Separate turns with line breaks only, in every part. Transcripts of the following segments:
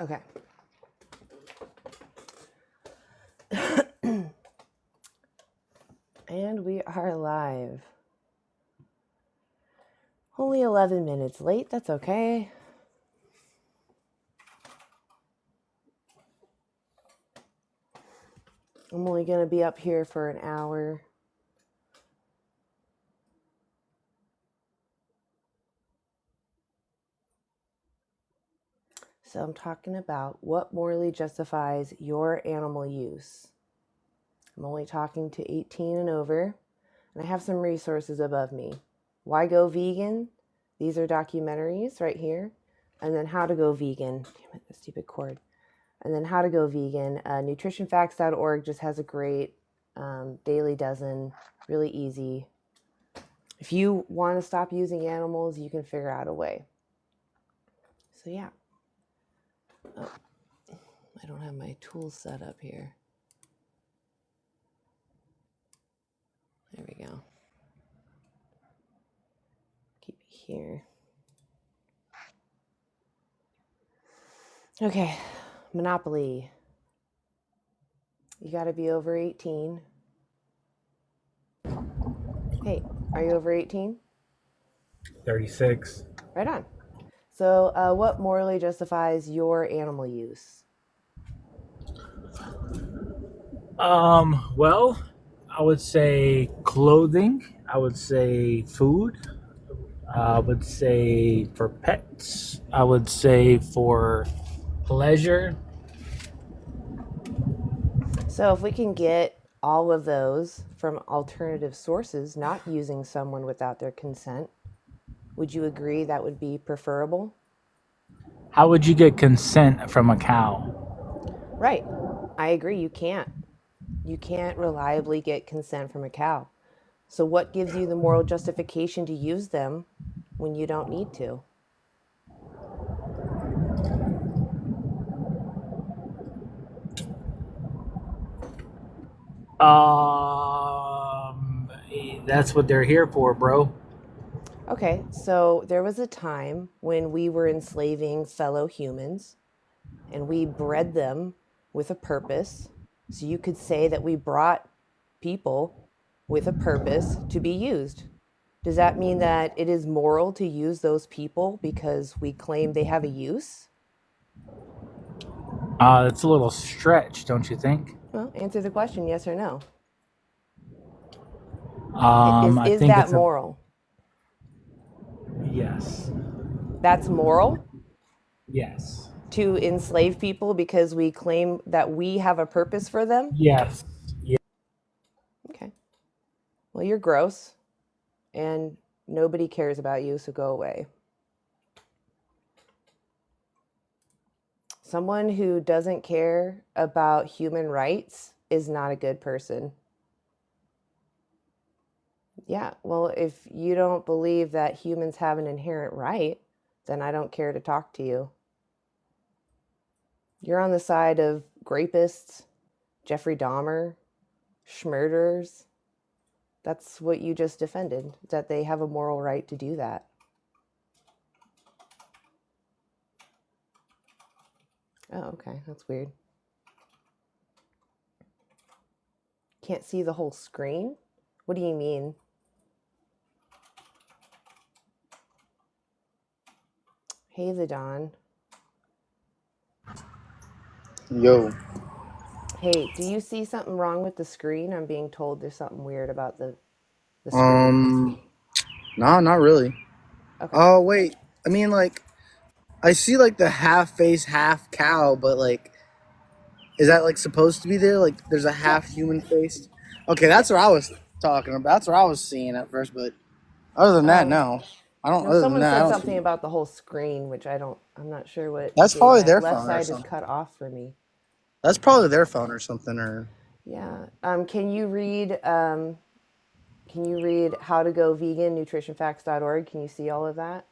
Okay. And we are live. Only 11 minutes late. That's okay. I'm only going to be up here for an hour. So I'm talking about what morally justifies your animal use. I'm only talking to 18 and over, and I have some resources above me. Why Go Vegan? These are documentaries right here. And then How to Go Vegan. Damn it, the stupid cord. And then How to Go Vegan. Nutritionfacts.org just has a great Dailey Dozen, really easy. If you want to stop using animals, you can figure out a way. So yeah. Oh, I don't have my tools set up here. There we go. Keep it here. Okay, Monopoly. You got to be over 18. Hey, are you over 18?
36.
Right on. So what morally justifies your animal use?
Well, I would say clothing. I would say food. I would say for pets. I would say for pleasure.
So if we can get all of those from alternative sources, not using someone without their consent, would you agree that would be preferable?
How would you get consent from a cow?
Right. I agree. You can't. You can't reliably get consent from a cow. So what gives you the moral justification to use them when you don't need to?
That's what they're here for, bro.
Okay, so there was a time when we were enslaving fellow humans and we bred them with a purpose. So you could say that we brought people with a purpose to be used. Does that mean that it is moral to use those people because we claim they have a use?
It's a little stretch, don't you think?
Well, answer the question, yes or no.
I
Is
think
that
it's a
moral?
yes.
That's moral
Yes.
to enslave people because we claim that we have a purpose for them?
Yes.
Okay. Well, you're gross and nobody cares about you, so go away. Someone who doesn't care about human rights is not a good person. Yeah, well, if you don't believe that humans have an inherent right, then I don't care to talk to you. You're on the side of rapists, Jeffrey Dahmer, schmurderers. That's what you just defended, that they have a moral right to do that. Oh, okay, that's weird. Can't see the whole screen? What do you mean? Hey, the Don.
Yo.
Hey, do you see something wrong with the screen? I'm being told there's something weird about the screen.
No, not really.
Okay.
Oh, wait. I mean, like, I see, like, the half face, half cow, but, like, is that, like, supposed to be there? Like, there's a
Yeah.
half human face? Okay, that's
Yes.
what I was talking about. That's what I was seeing at first, but other than that, no.
No,
Other than
someone
that, I
said
don't see.
something about the whole screen, which I'm not sure what
That's
day
probably
that
their
left
phone or
side is
something.
cut off for me.
That's probably their phone or something, or.
Yeah. Can you read How to Go Vegan, nutritionfacts.org? Can you see all of that?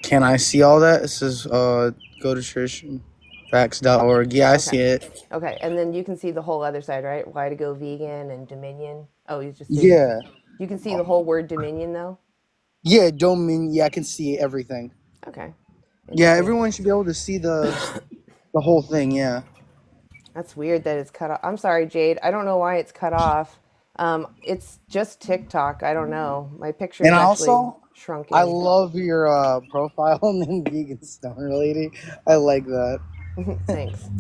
Can I see all that? It says, go to nutritionfacts.org. Yeah, I
Okay.
see it.
Okay. And then you can see the whole other side, right? Why to Go Vegan and Dominion. Oh, you just did.
Yeah.
You can see the whole word Dominion though?
Yeah, Domain. Yeah, I can see everything.
Okay.
Yeah,
Interesting.
everyone should be able to see the whole thing. Yeah.
That's weird that it's cut off. I'm sorry, Jade. I don't know why it's cut off. It's just TikTok. I don't know. My
And
picture's actually
also,
shrunk
I
in.
love your profile named Vegan Stoner Lady. I like that.
Thanks.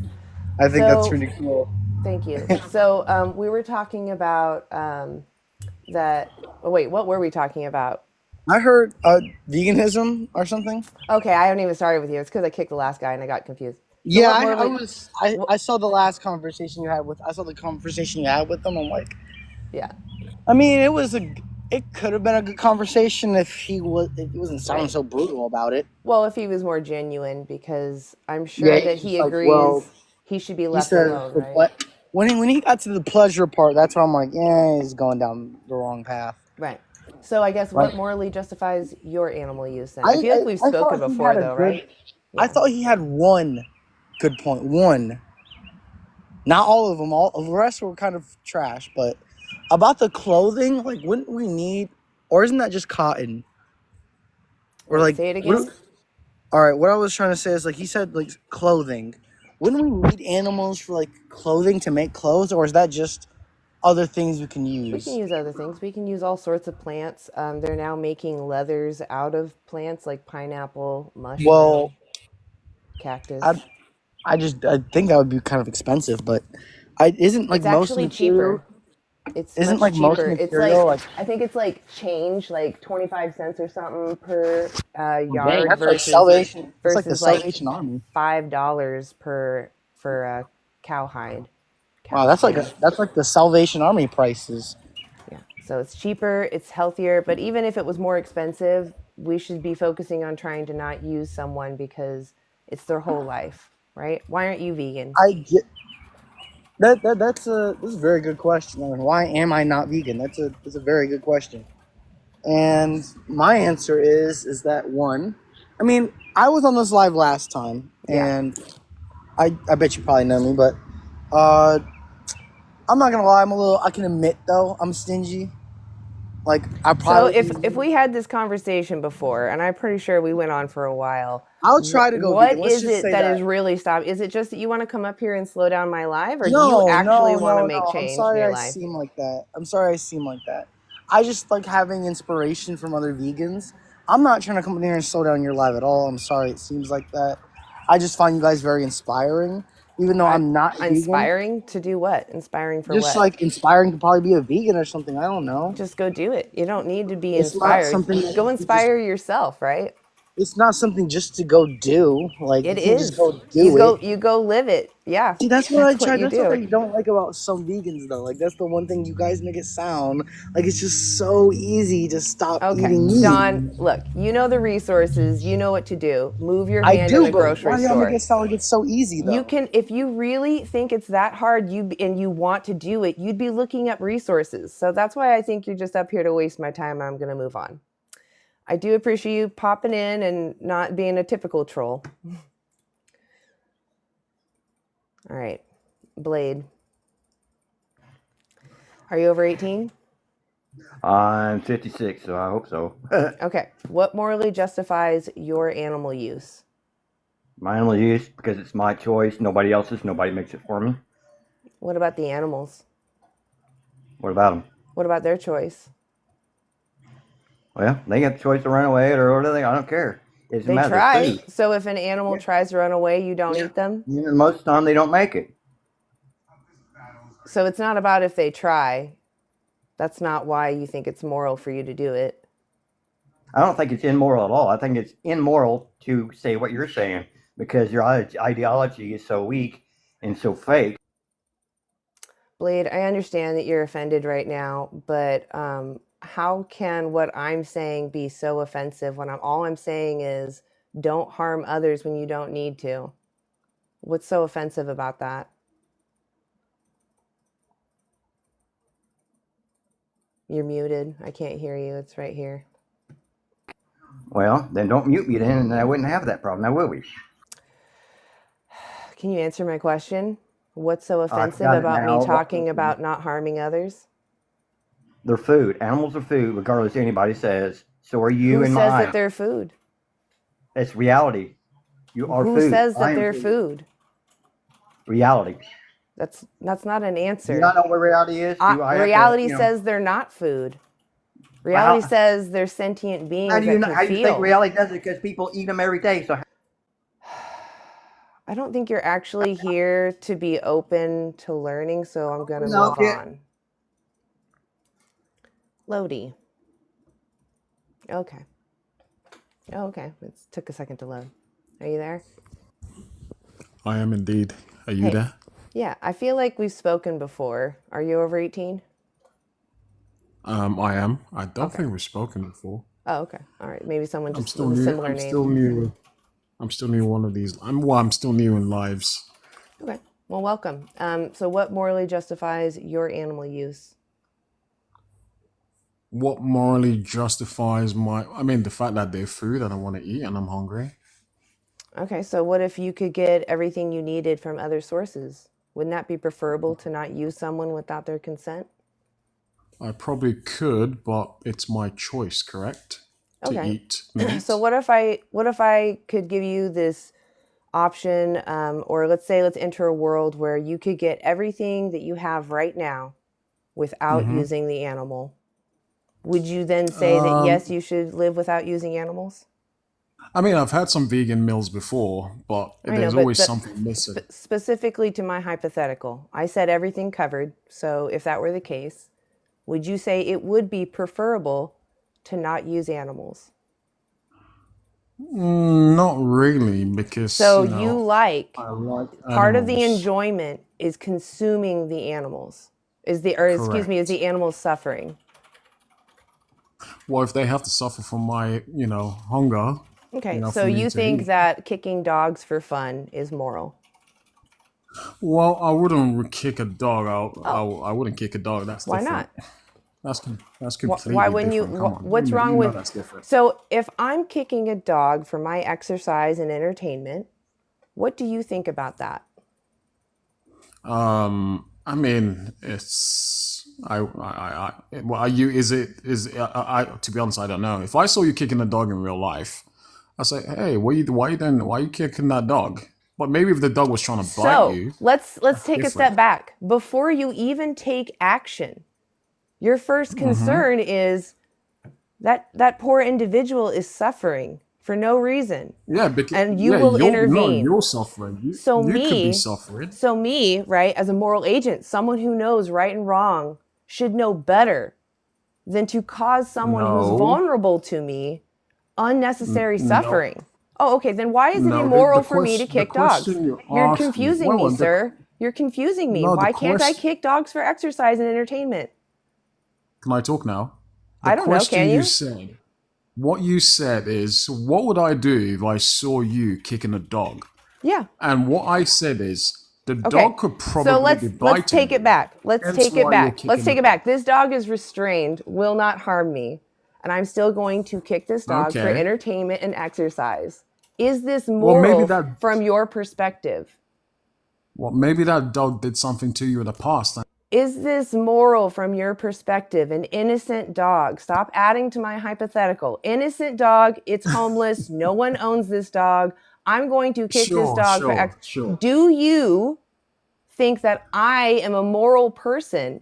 I think that's
So,
pretty cool.
thank you. So, we were talking about that. Oh, wait, what were we talking about?
I heard veganism or something.
Okay, I haven't even started with you. It's because I kicked the last guy and I got confused. So,
Yeah,
what
I
Morley?
was.
What,
I saw the last conversation you had with. I saw the conversation you had with them. I'm like,
yeah,
I mean, it was a. It could have been a good conversation if he was. If he wasn't sounding
right.
so brutal about it.
Well, if he was more genuine, because I'm
Yeah,
sure that
he's
he
just like, well,
agrees he should be
he
left
says
alone, right?
when he got to the pleasure part, that's where I'm like, yeah, he's going down the wrong path.
Right. So I guess
Like,
what morally justifies your animal use then? I feel like we've
I
spoken
thought he had
before
a
though,
good.
right?
I
Yeah.
thought he had one good point. One, not all of them. All the rest were kind of trash. But about the clothing, like, wouldn't we need, or isn't that just cotton? Or
Wait,
like,
say it again.
all right, what I was trying to say is like he said like clothing. Wouldn't we need animals for like clothing to make clothes, or is that just other things we can
We can
use?
use other things. We can use all sorts of plants. They're now making leathers out of plants like pineapple, mushroom,
Well, I
cactus.
I think that would be kind of expensive, but I isn't like
It's
most
actually
material
cheaper. It's
isn't
much
like most
cheaper. It's like
material like
I think it's like change, like 25 cents or something per
dang,
yard
that's like
versus
Salvation. That's like the
like
Salvation Army.
$5 per for a cowhide,
Wow,
cow skin.
that's like the Salvation Army prices.
Yeah. So it's cheaper, it's healthier, but even if it was more expensive, we should be focusing on trying to not use someone because it's their whole life, right? Why aren't you vegan?
I get that's a very good question. I mean, why am I not vegan? That's a very good question. And my answer is that one, I mean, I was on this live last time,
Yeah.
and I bet you probably know me, but uh, I'm not gonna lie, I can admit though, I'm stingy. Like I
So
probably
if we had this conversation before, and I'm pretty sure we went on for a while,
I'll try to go vegan.
what
Let's
is
just
it
say
that is
that.
really stopping? Is it just that you want to come up here and slow down my life, or do you
No,
actually
no,
want to
no,
make
no. I'm
change in
sorry
your
I
life?
seem like that. I'm sorry I seem like that. I just like having inspiration from other vegans. I'm not trying to come in here and slow down your life at all. I'm sorry it seems like that. I just find you guys very inspiring, even though
I,
I'm not vegan.
inspiring to do what? Inspiring for
Just
what?
like inspiring to probably be a vegan or something. I don't know.
Just go do it. You don't need to be
It's not
inspired.
something that
Go
you can just.
inspire yourself, right?
It's not something just to go do. Like you
It
can't just
is.
go do it.
You go live it. Yeah.
See, that's what I
That's what
try.
you
That's what
do.
I don't like about some vegans, though. Like, that's the one thing you guys make it sound like it's just so easy to stop
Okay.
eating
Don,
meat.
look, you know the resources, you know what to do. Move your
I
hand in
do,
the
but
grocery
why do y'all make
store.
it sound like it's so easy,
You
though?
can, if you really think it's that hard, and you want to do it, you'd be looking up resources. So that's why I think you're just up here to waste my time. I'm going to move on. I do appreciate you popping in and not being a typical troll. All right, Blade. Are you over 18?
I'm 56, so I hope so.
Okay. What morally justifies your animal use?
My animal use, because it's my choice, nobody else's, nobody makes it for me.
What about the animals?
What about them?
What about their choice?
Well, they got the choice to run away or whatever they. I don't care. It doesn't
They
matter.
try.
Food.
So if an animal tries to run away, you don't eat them?
You know, most of the time they don't make it.
So it's not about if they try. That's not why you think it's moral for you to do it.
I don't think it's immoral at all. I think it's immoral to say what you're saying because your ideology is so weak and so fake.
Blade, I understand that you're offended right now, but how can what I'm saying be so offensive when all I'm saying is don't harm others when you don't need to? What's so offensive about that? You're muted. I can't hear you. It's right here.
Well, then don't mute me then, and I wouldn't have that problem. Now, will we?
Can you answer my question? What's so
I
offensive
got it
about me
now.
talking about not harming others?
They're food. Animals are food, regardless of anybody says. So are you
Who
and
says
mine.
that they're food?
It's reality. You are
Who
food.
says
I
that
am
they're
food.
food?
Reality.
That's not an
Do you
answer.
not know what reality is? Do I have to,
Reality says they're not food. Reality
how,
says they're sentient
how
beings
do you
that
know,
can
how do you think
feel.
reality does it? Because people eat them every day. So
I don't think you're actually here to be open to learning, so I'm going to
no,
move on. Lodi. Okay. Okay. It took a second to load. Are you there?
I am indeed. Are you
Hey.
there?
Yeah, I feel like we've spoken before. Are you over 18?
I am. I don't
Okay.
think we've spoken before.
Oh, okay. All right. Maybe someone
I'm
just
still
with a
new.
similar
I'm
name.
still new. I'm still new. One of these. I'm still new in lives.
Okay. Well, welcome. So what morally justifies your animal use?
What morally justifies the fact that they're food and I want to eat and I'm hungry.
Okay. So what if you could get everything you needed from other sources? Wouldn't that be preferable to not use someone without their consent?
I probably could, but it's my choice, correct? To
Okay.
eat meat.
So what if I could give you this option, or let's enter a world where you could get everything that you have right now without using the animal? Would you then say that yes, you should live without using animals?
I mean, I've had some vegan meals before, but
I know,
there's
but
always something missing.
Specifically to my hypothetical, I said everything covered. So if that were the case, would you say it would be preferable to not use animals?
Not really, because
So
I like
part of the
animals.
enjoyment is consuming the animals. Is the animals suffering?
Well, if they have to suffer from my, hunger,
Okay, so
for me
you
to
think
eat.
that kicking dogs for fun is moral?
Well, I wouldn't kick a dog out. I wouldn't kick a dog. That's
Why
different.
not?
That's completely
Why wouldn't you?
different. Come on.
What's wrong
you know
with?
that's different.
So if I'm kicking a dog for my exercise and entertainment, what do you think about that?
I mean, it's well, are you? Is it? To be honest, I don't know. If I saw you kicking a dog in real life, I say, hey, why are you kicking that dog? But maybe if the dog was trying to bite you.
let's take a
different.
step back. Before you even take action, your first concern is that poor individual is suffering for no reason.
Yeah, because
and you will intervene.
No, you're suffering. You could be suffering.
So me, right, as a moral agent, someone who knows right and wrong should know better than to cause someone who's vulnerable to me unnecessary suffering. Oh, okay. Then why is it immoral for me to kick dogs? You're confusing me, sir. You're confusing me. Why can't I kick dogs for exercise and entertainment?
Can I talk now?
I don't know. Can you?
What you said is, what would I do if I saw you kicking a dog?
Yeah.
And what I said is, the dog could probably be biting.
Let's take it back. Let's take it back. This dog is restrained, will not harm me, and I'm still going to kick this dog for entertainment and exercise. Is this moral from your perspective?
Well, maybe that dog did something to you in the past.
Is this moral from your perspective? An innocent dog. Stop adding to my hypothetical. Innocent dog, it's homeless. No one owns this dog. I'm going to kick this dog for exercise. Do you think that I am a moral person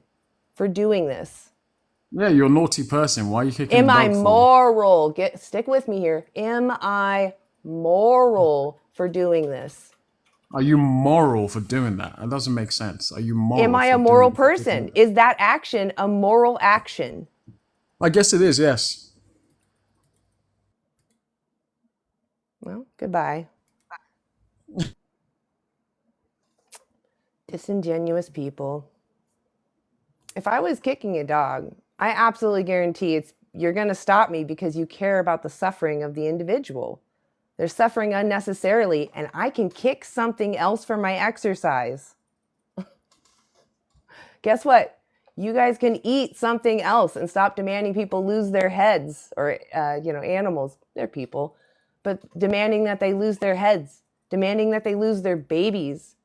for doing this?
Yeah, you're a naughty person. Why are you kicking
Am
a dog
I moral? Stick with me here. Am I moral for doing this?
Are you moral for doing that? That doesn't make sense. Are you moral?
Am I a moral person? Is that action a moral action?
I guess it is, yes.
Well, goodbye. Disingenuous people. If I was kicking a dog, I absolutely guarantee you're going to stop me because you care about the suffering of the individual. They're suffering unnecessarily, and I can kick something else for my exercise. Guess what? You guys can eat something else and stop demanding people lose their heads, or animals. They're people, but demanding that they lose their heads, demanding that they lose their babies,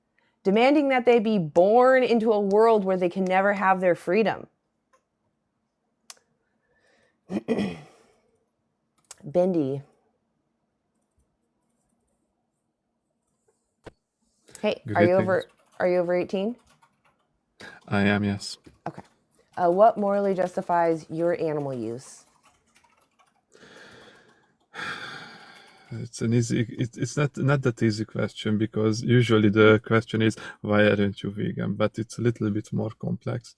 demanding that they be born into a world where they can never have their freedom. Bendy. Hey,
Greetings.
are you over 18?
I am, yes.
Okay. What morally justifies your animal use?
It's an easy. It's not that easy question, because usually the question is, why aren't you vegan? But it's a little bit more complex.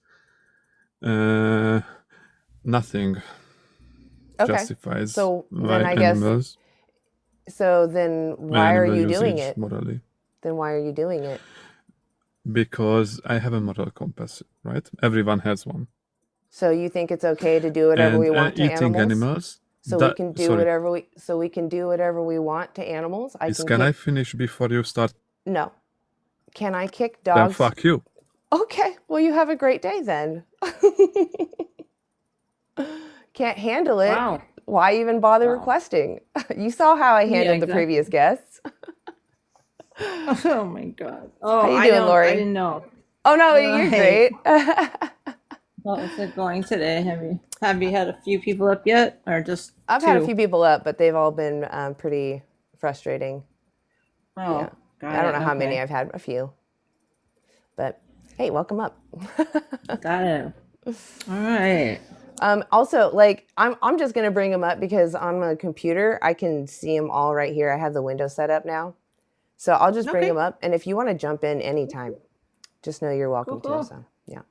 Nothing
Okay.
justifies
So then
why
I guess,
animals
why are
animal
you doing
usage
it?
morally.
Then why are you doing it?
Because I have a moral compass, right? Everyone has one.
So you think it's okay to do whatever
And
we want to
eating
animals?
animals.
So we can do
Sorry,
whatever we want to animals?
can I finish before you start?
No. Can I kick
Then
dogs?
fuck you.
Okay. Well, you have a great day then. Can't handle it.
Wow.
Why even bother
Wow.
requesting? You saw how I handled the
exactly.
previous guests.
Oh my god. Oh,
How you doing, Lori?
I didn't know.
Oh no, you're
Hey.
great.
How is it going today? Have you had a few people up yet, or just
I've
two?
had a few people up, but they've all been pretty frustrating.
Oh,
Yeah.
got
I don't
it.
know how many.
Okay.
I've had a few. But hey, welcome up.
Got it. All right.
Also, like I'm just gonna bring them up because on my computer I can see them all right here. I have the window set up now, so I'll just bring
Okay.
them up. And if you want to jump in anytime, just know you're welcome
Cool.
to. So yeah,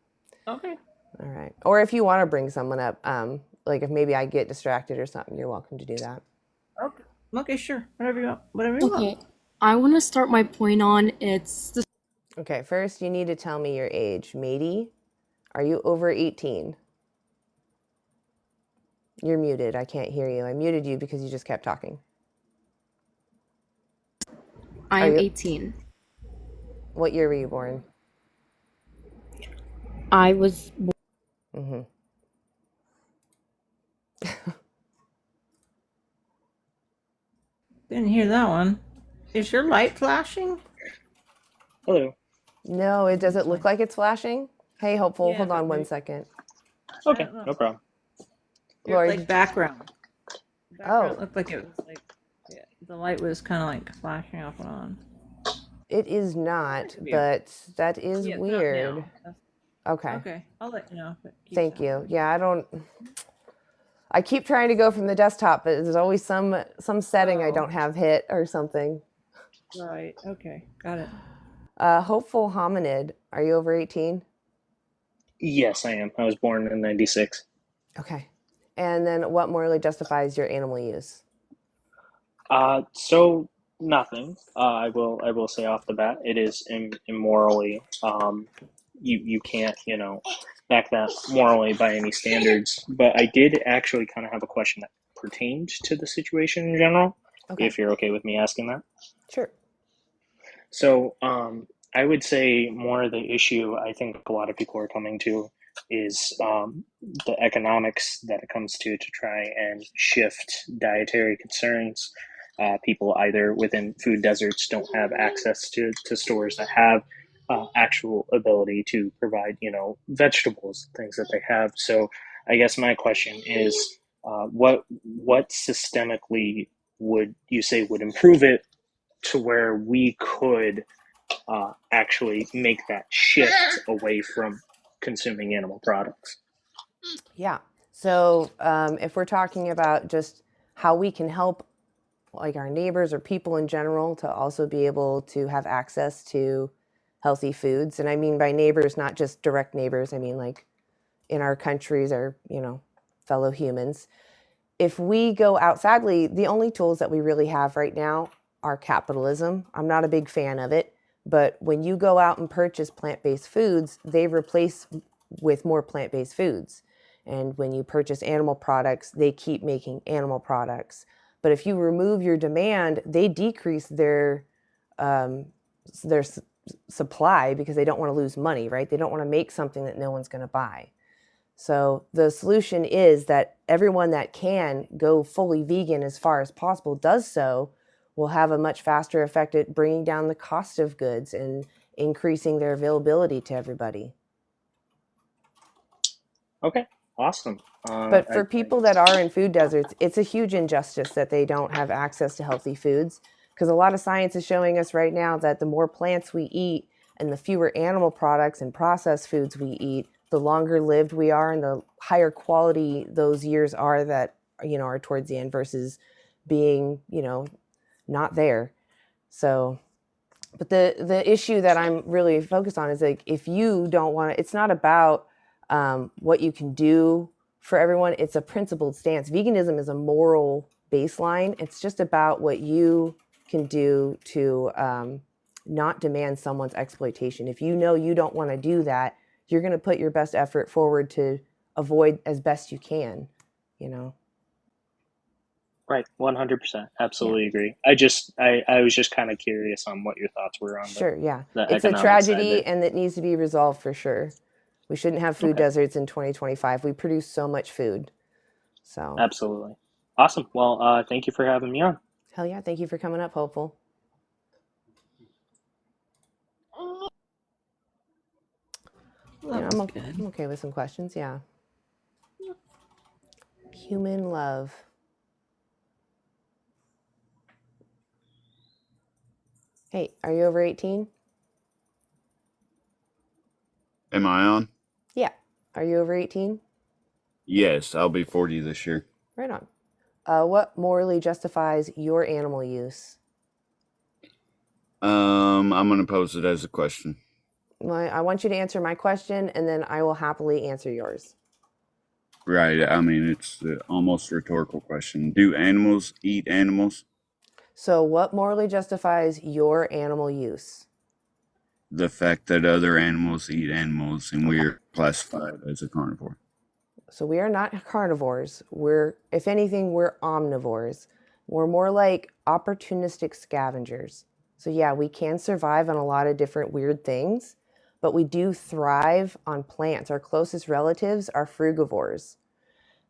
Okay.
all right. Or if you want to bring someone up, like if maybe I get distracted or something, you're welcome to do that.
Okay. Okay. Sure. Whatever you want. Whatever you want.
Okay, I want to start my point on it's the
Okay, first you need to tell me your age, matey. Are you over 18? You're muted. I can't hear you. I muted you because you just kept talking.
I
Are
am
you-
18.
What year were you born?
I was
Mm-hmm.
Didn't hear that one. Is your light flashing?
Hello.
No, it doesn't look like it's flashing. Hey, Hopeful,
Yeah,
hold
but
on one
maybe-
second.
Okay,
don't know.
no problem.
Your
Lori,
like background. Background
Oh.
looked like it was like the light was kind of like flashing off and on.
it is not,
Weird.
but that is
Yeah, it's not
weird.
now. That's-
Okay,
Okay, I'll let you know if it keeps
thank you.
happening.
Yeah, I keep trying to go from the desktop, but there's always some setting I
Oh.
don't have hit or something.
Right. Okay. Got it.
Hopeful Hominid, are you over 18?
Yes, I am. I was born in '96.
Okay. And then what morally justifies your animal use?
So nothing. I will say off the bat, it is immorally. You can't back that morally by any standards. But I did actually kind of have a question that pertained to the situation in general.
Okay.
If you're okay with me asking that.
Sure.
So I would say more of the issue I think a lot of people are coming to is the economics that it comes to try and shift dietary concerns. People either within food deserts don't have access to stores that have actual ability to provide, vegetables, things that they have. So I guess my question is, what systemically would you say would improve it to where we could actually make that shift away from consuming animal products?
Yeah. So if we're talking about just how we can help like our neighbors or people in general to also be able to have access to healthy foods. And I mean by neighbors, not just direct neighbors. I mean like in our countries or, fellow humans. If we go out, sadly, the only tools that we really have right now are capitalism. I'm not a big fan of it, but when you go out and purchase plant-based foods, they replace with more plant-based foods. And when you purchase animal products, they keep making animal products. But if you remove your demand, they decrease their supply because they don't want to lose money, right? They don't want to make something that no one's going to buy. So the solution is that everyone that can go fully vegan as far as possible does so, will have a much faster effect at bringing down the cost of goods and increasing their availability to everybody.
Okay, awesome.
But for people that are in food deserts, it's a huge injustice that they don't have access to healthy foods Because a lot of science is showing us right now that the more plants we eat and the fewer animal products and processed foods we eat, the longer lived we are and the higher quality those years are that, are towards the end versus being, not there. So, but the issue that I'm really focused on is like, if you don't want to, it's not about what you can do for everyone. It's a principled stance. Veganism is a moral baseline. It's just about what you can do to not demand someone's exploitation. If you know you don't want to do that, you're going to put your best effort forward to avoid as best you can,
Right, 100%. Absolutely agree. I was just kind of curious on what your thoughts were on
Sure, yeah.
the
It's a
economic side
tragedy
there.
and it needs to be resolved for sure. We shouldn't have food
Okay.
deserts in 2025. We produce so much food. So
Absolutely. Awesome. Well, thank you for having me on.
hell yeah, thank you for coming up, Hopeful.
That was good.
I'm okay with some questions, yeah. Human love. Hey, are you over 18?
Am I on?
Yeah. Are you over 18?
Yes, I'll be 40 this year.
Right on. What morally justifies your animal use?
I'm going to pose it as a question.
I want you to answer my question, and then I will happily answer yours.
Right. I mean, it's almost a rhetorical question. Do animals eat animals?
So what morally justifies your animal use?
The fact that other animals eat animals and we're classified as a carnivore.
So we are not carnivores. If anything, we're omnivores. We're more like opportunistic scavengers. So yeah, we can survive on a lot of different weird things, but we do thrive on plants. Our closest relatives are frugivores.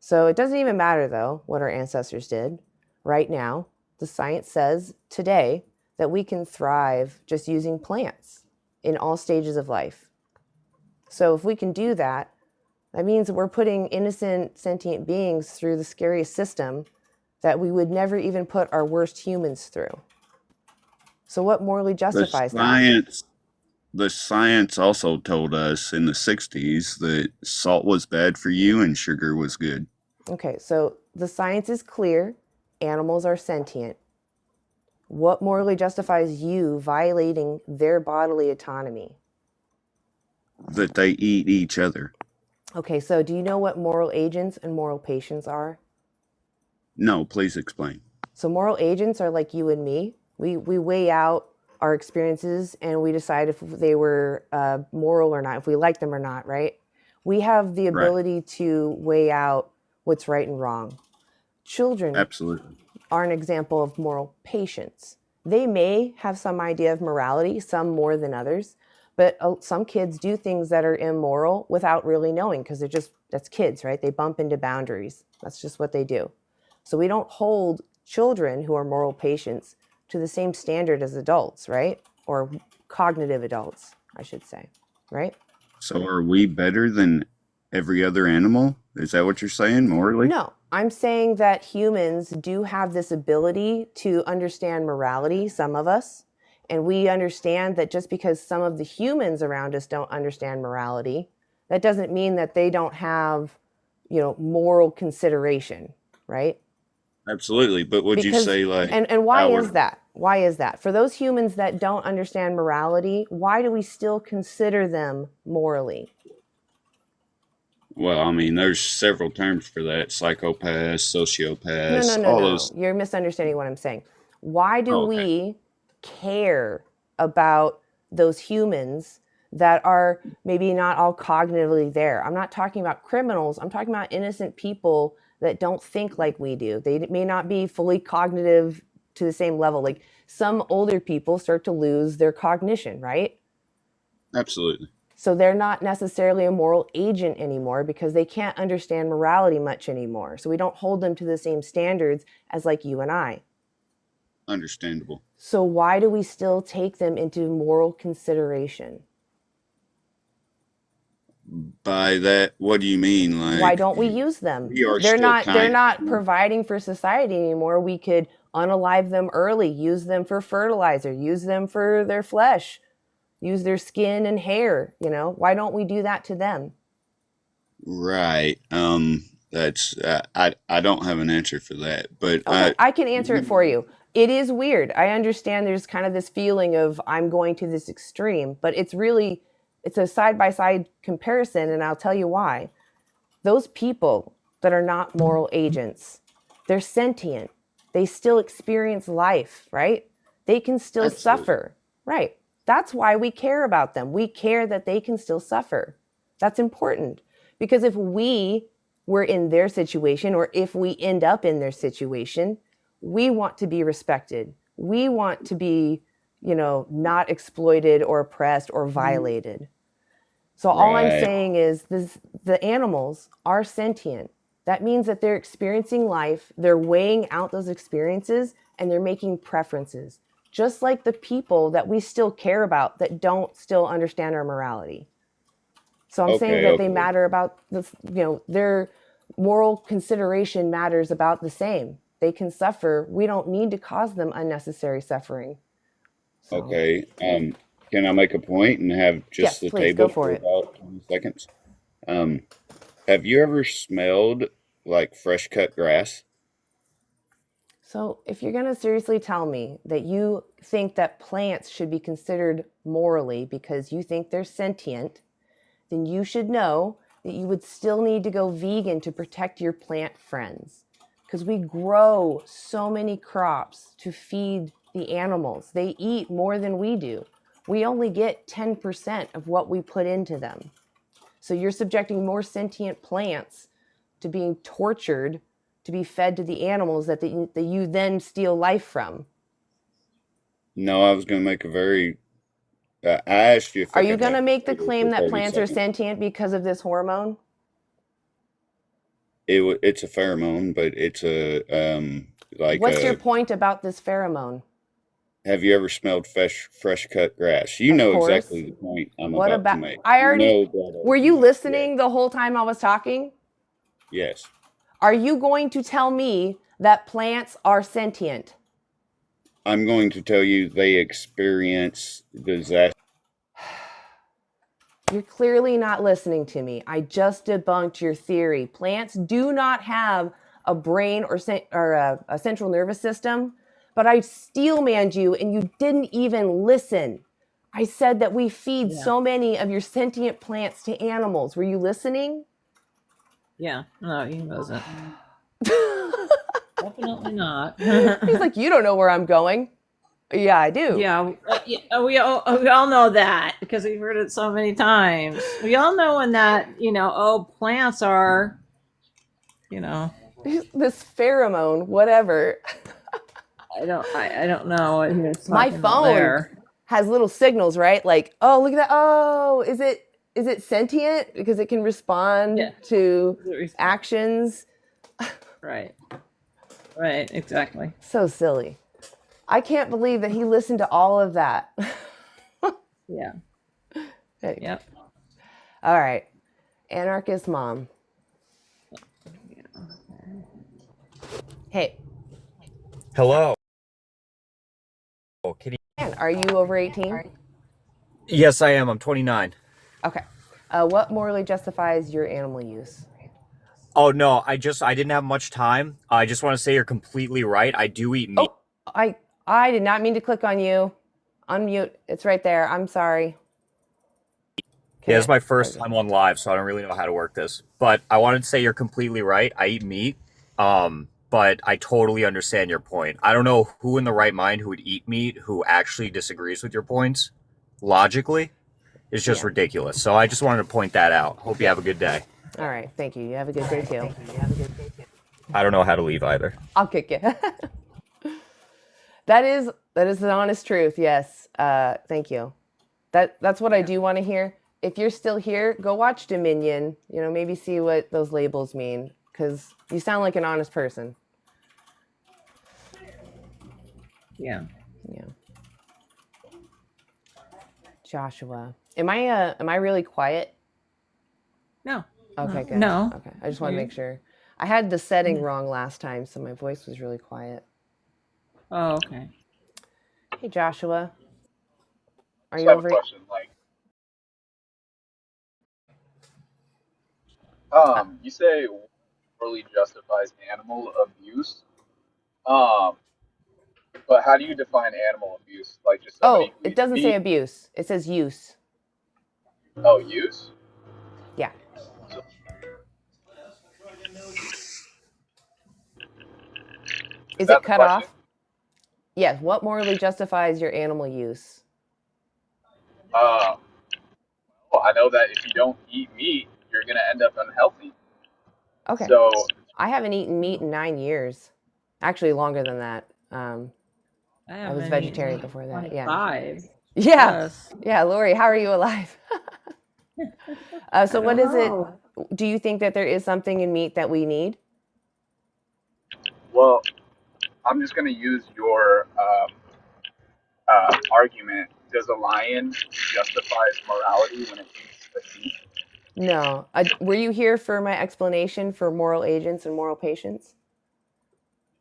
So it doesn't even matter, though, what our ancestors did. Right now, the science says today that we can thrive just using plants in all stages of life. So if we can do that, that means we're putting innocent sentient beings through the scariest system that we would never even put our worst humans through. So what morally justifies that?
The science also told us in the 60s that salt was bad for you and sugar was good.
Okay, so the science is clear. Animals are sentient. What morally justifies you violating their bodily autonomy?
That they eat each other.
Okay, so do you know what moral agents and moral patients are?
No, please explain.
So moral agents are like you and me. We weigh out our experiences and we decide if they were moral or not, if we like them or not, right? We have the ability to weigh out what's right and wrong. Children
Absolutely
are an example of moral patients. They may have some idea of morality, some more than others, but some kids do things that are immoral without really knowing because that's kids, right? They bump into boundaries. That's just what they do. So we don't hold children who are moral patients to the same standard as adults, right? Or cognitive adults, I should say, right?
So are we better than every other animal? Is that what you're saying, morally?
No, I'm saying that humans do have this ability to understand morality, some of us, and we understand that just because some of the humans around us don't understand morality, that doesn't mean that they don't have, moral consideration, right?
Absolutely, but would you say
and why is that? Why is that? For those humans that don't understand morality, why do we still consider them morally?
Well, I mean, there's several terms for that: psychopaths, sociopaths,
No.
those.
You're misunderstanding what I'm saying. Why do
Oh, okay.
we care about those humans that are maybe not all cognitively there? I'm not talking about criminals. I'm talking about innocent people that don't think like we do. They may not be fully cognitive to the same level. Like some older people start to lose their cognition, right?
Absolutely.
So they're not necessarily a moral agent anymore because they can't understand morality much anymore. So we don't hold them to the same standards as like you and I.
Understandable.
So why do we still take them into moral consideration?
By that, what do you mean?
Why
Like,
don't we use them?
we are
They're
still
not
kind of,
providing for society anymore. We could unalive them early, use them for fertilizer, use them for their flesh, use their skin and hair, you know? Why don't we do that to them?
right. That's I don't have an answer for that, but
Okay, I can answer it for you. It is weird. I understand there's kind of this feeling of I'm going to this extreme, but it's a side-by-side comparison, and I'll tell you why. Those people that are not moral agents, they're sentient. They still experience life, right? They can still suffer, right? That's why we care about them. We care that they can still suffer. That's important because if we were in their situation or if we end up in their situation, we want to be respected. We want to be, not exploited or oppressed or violated. So all I'm saying is the animals are sentient. That means that they're experiencing life, they're weighing out those experiences, and they're making preferences, just like the people that we still care about that don't still understand our morality. So I'm saying that they matter about this, their moral consideration matters about the same. They can suffer. We don't need to cause them unnecessary suffering. So.
Okay. Can I make a point and have just the
please,
table
go for it.
about 20 seconds? Have you ever smelled like fresh cut grass?
So if you're going to seriously tell me that you think that plants should be considered morally because you think they're sentient, then you should know that you would still need to go vegan to protect your plant friends. Because we grow so many crops to feed the animals. They eat more than we do. We only get 10% of what we put into them. So you're subjecting more sentient plants to being tortured to be fed to the animals that you then steal life from.
No, I was going to make a very... I asked you if...
Are you going to make the claim that plants are sentient because of this hormone?
It's a pheromone, but it's a...
What's your point about this pheromone?
Have you ever smelled fresh cut grass? You know exactly the point I'm about to make.
Were you listening the whole time I was talking?
Yes.
Are you going to tell me that plants are sentient?
I'm going to tell you they experience disaster.
You're clearly not listening to me. I just debunked your theory. Plants do not have a brain or a central nervous system, but I steel-manned you and you didn't even listen. I said that we feed so many of your sentient plants to animals. Were you listening?
Yeah, no, he wasn't. Definitely not.
He's like, you don't know where I'm going. Yeah, I do.
Yeah, we all know that because we've heard it so many times. We all know when that, plants are,
this pheromone, whatever.
I don't know what he was talking
My
about
phone
there.
has little signals, right? Like, oh, look at that. Oh, is it sentient? Because it can respond to actions.
Right, exactly.
So silly. I can't believe that he listened to all of that.
Yeah.
Hey.
Yep.
All right. Anarchist mom. Hey.
Hello. Kitty.
Are you over 18?
Yes, I am. I'm 29.
Okay. What morally justifies your animal use?
Oh, no. I didn't have much time. I just want to say you're completely right. I do eat meat.
Oh, I did not mean to click on you. Unmute. It's right there. I'm sorry.
Yeah, this is my first time on live, so I don't really know how to work this. But I wanted to say you're completely right. I eat meat. But I totally understand your point. I don't know who in the right mind who would eat meat who actually disagrees with your points. Logically, it's just ridiculous. So I just wanted to point that out. Hope you have a good day.
All right. Thank you. You have a good day too.
I don't know how to leave either.
I'll kick you. That is the honest truth. Yes. Thank you. That's what I do want to hear. If you're still here, go watch Dominion. Maybe see what those labels mean, because you sound like an honest person.
Yeah.
Joshua, am I really quiet?
No.
Okay, good.
No.
Okay, I just want to make sure. I had the setting wrong last time, so my voice was really quiet.
Oh, okay.
Hey, Joshua. Are
Just
you
have a
over?
question. You say morally justifies animal abuse. But how do you define animal abuse? Like just somebody
Oh,
who
it
eats
doesn't say
meat?
abuse. It says use.
Oh, use?
Yeah.
So,
Is
that
it
the
cut
question?
off? Yes. What morally justifies your animal use?
Well, I know that if you don't eat meat, you're gonna end up unhealthy.
Okay.
So
I haven't eaten meat in 9 years. Actually, longer than that. I was vegetarian before that. Yeah.
25.
Yeah.
Plus.
Yeah. Lori, how are you alive? So what is it?
know.
Do you think that there is something in meat that we need?
well, I'm just gonna use your argument. Does a lion justify its morality when it eats the sheep?
No. Were you here for my explanation for moral agents and moral patients?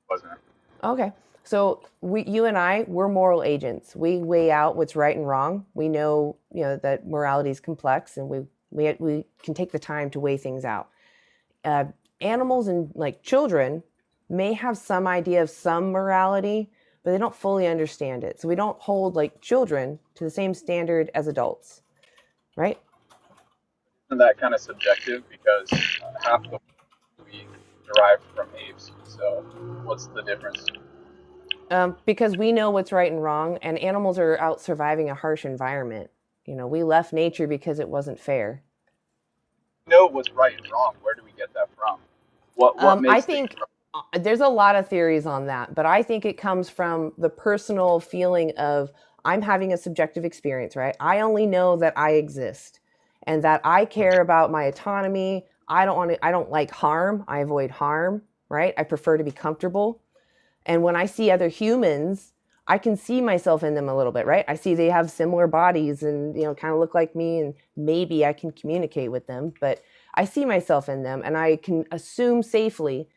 Wasn't it?
Okay. So you and I, we're moral agents. We weigh out what's right and wrong. We know, that morality is complex, and we can take the time to weigh things out. Animals and like children may have some idea of some morality, but they don't fully understand it. So we don't hold like children to the same standard as adults, right?
Isn't that kind of subjective? Because half the we derived from apes. So what's the difference?
Because we know what's right and wrong, and animals are out surviving a harsh environment. We left nature because it wasn't fair.
Know what's right and wrong. Where do we get that from? What makes
I think there's a lot of theories on that, but I think it comes from the personal feeling of I'm having a subjective experience, right? I only know that I exist and that I care about my autonomy. I don't like harm. I avoid harm, right? I prefer to be comfortable. And when I see other humans, I can see myself in them a little bit, right? I see they have similar bodies and, kind of look like me, and maybe I can communicate with them, but I see myself in them, and I can assume safely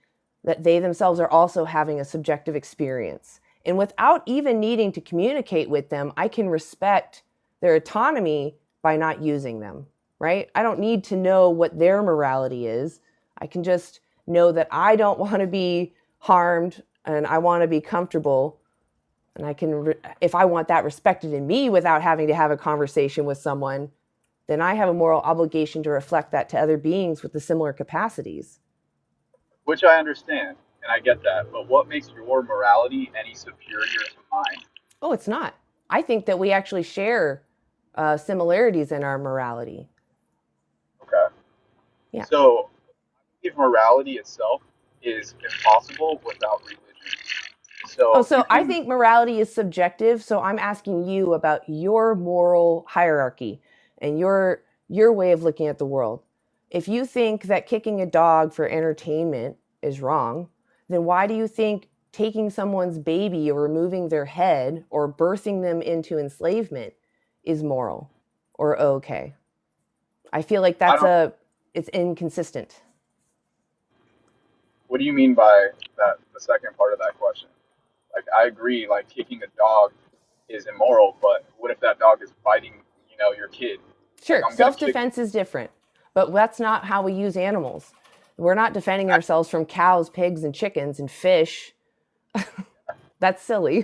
that they themselves are also having a subjective experience. And without even needing to communicate with them, I can respect their autonomy by not using them, right? I don't need to know what their morality is. I can just know that I don't want to be harmed and I want to be comfortable. And I can, if I want that respected in me without having to have a conversation with someone, then I have a moral obligation to reflect that to other beings with the similar capacities.
Which I understand, and I get that. But what makes your morality any superior to mine?
Oh, it's not. I think that we actually share similarities in our morality.
Okay.
Yeah.
So, if morality itself is impossible without religion.
So I think morality is subjective. So I'm asking you about your moral hierarchy and your way of looking at the world. If you think that kicking a dog for entertainment is wrong, then why do you think taking someone's baby or removing their head or birthing them into enslavement is moral or okay? I feel like it's inconsistent.
What do you mean by that? The second part of that question. Like, I agree. Like, kicking a dog is immoral, but what if that dog is biting, your kid?
Sure,
Like,
self-defense is different, but that's not how we use animals. We're not defending ourselves from cows, pigs, and chickens and fish. That's silly.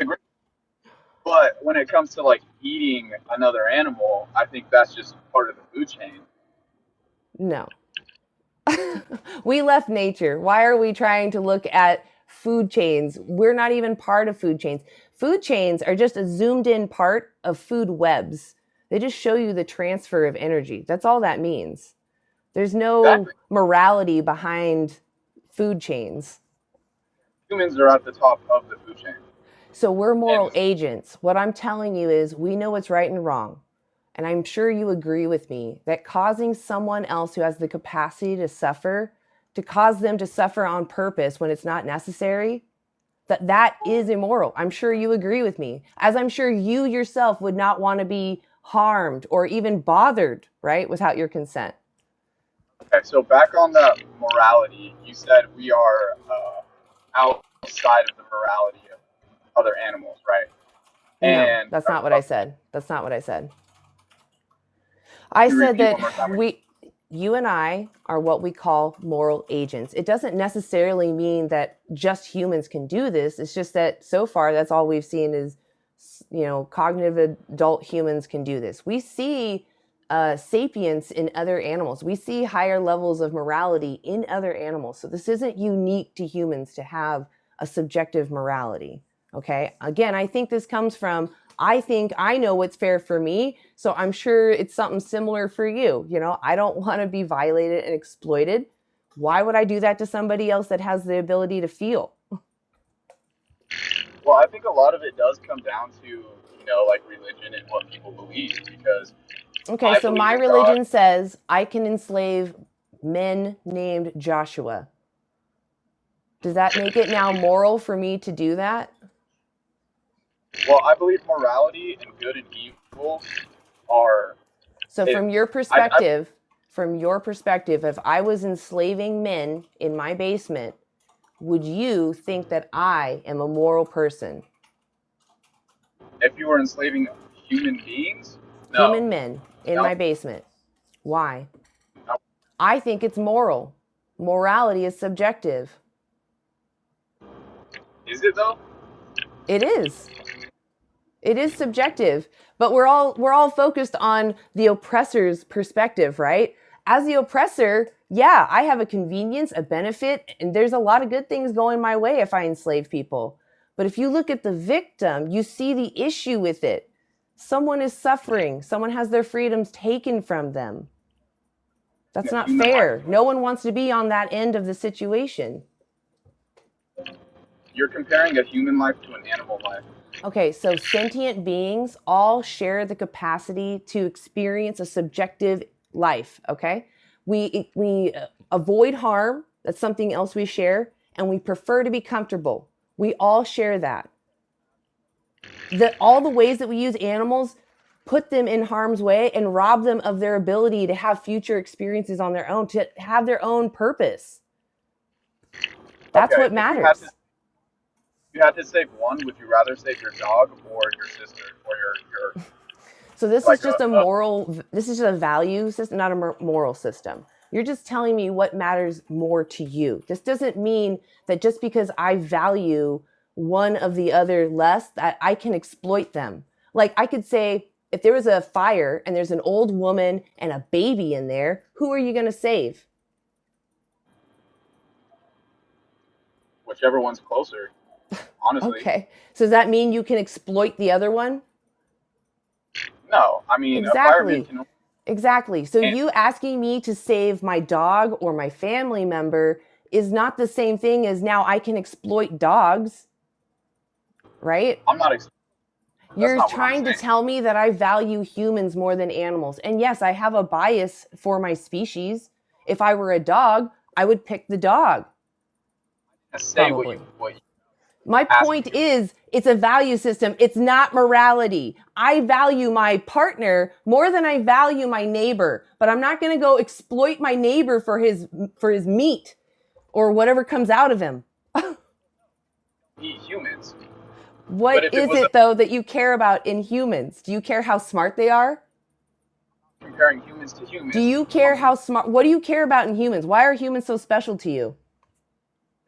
But when it comes to like eating another animal, I think that's just part of the food chain.
No. We left nature. Why are we trying to look at food chains? We're not even part of food chains. Food chains are just a zoomed in part of food webs. They just show you the transfer of energy. That's all that means. There's no morality behind food chains.
Humans are at the top of the food chain.
So we're moral agents. What I'm telling you is we know what's right and wrong. And I'm sure you agree with me that causing someone else who has the capacity to suffer, to cause them to suffer on purpose when it's not necessary, that is immoral. I'm sure you agree with me, as I'm sure you yourself would not want to be harmed or even bothered, right, without your consent.
Okay, so back on the morality, you said we are outside of the morality of other animals, right?
No,
And
that's not what I said. That's not what I said. I
you
said
repeat
that
one more time.
you and I are what we call moral agents. It doesn't necessarily mean that just humans can do this. It's just that so far that's all we've seen is, cognitive adult humans can do this. We see sapience in other animals. We see higher levels of morality in other animals. So this isn't unique to humans to have a subjective morality. Okay. Again, I think this comes from, I think I know what's fair for me. So I'm sure it's something similar for you. I don't want to be violated and exploited. Why would I do that to somebody else that has the ability to feel?
Well, I think a lot of it does come down to, like religion and what people believe, because
okay, so my religion says I can enslave men named Joshua. Does that make it now moral for me to do that?
Well, I believe morality and good and evil are.
So from your perspective, if I was enslaving men in my basement, would you think that I am a moral person?
If you were enslaving human beings? No.
Human men in my basement. Why?
No.
I think it's moral. Morality is subjective.
Is it though?
It is. It is subjective, but we're all focused on the oppressor's perspective, right? As the oppressor, yeah, I have a convenience, a benefit, and there's a lot of good things going my way if I enslave people. But if you look at the victim, you see the issue with it. Someone is suffering. Someone has their freedoms taken from them. That's not fair. No one wants to be on that end of the situation.
You're comparing a human life to an animal life.
Okay, so sentient beings all share the capacity to experience a subjective life, okay? We avoid harm, that's something else we share, and we prefer to be comfortable. We all share that. All the ways that we use animals put them in harm's way and rob them of their ability to have future experiences on their own, to have their own purpose. That's what matters.
You had to save one, would you rather save your dog or your sister or your
So this is just this is just a value system, not a moral system. You're just telling me what matters more to you. This doesn't mean that just because I value one of the other less, that I can exploit them. Like I could say, if there was a fire and there's an old woman and a baby in there, who are you going to save?
Whichever one's closer. Honestly.
Okay. So does that mean you can exploit the other one?
No. I mean,
exactly.
A fireman can...
Exactly. So you asking me to save my dog or my family member is not the same thing as now I can exploit dogs. Right?
I'm not
You're trying to tell me that I value humans more than animals. And yes, I have a bias for my species. If I were a dog, I would pick the dog.
Say what you
My point is, it's a value system. It's not morality. I value my partner more than I value my neighbor, but I'm not going to go exploit my neighbor for his meat or whatever comes out of him.
Eat humans.
What is it, though, that you care about in humans? Do you care how smart they are?
Comparing humans to humans.
Do you care how smart? What do you care about in humans? Why are humans so special to you?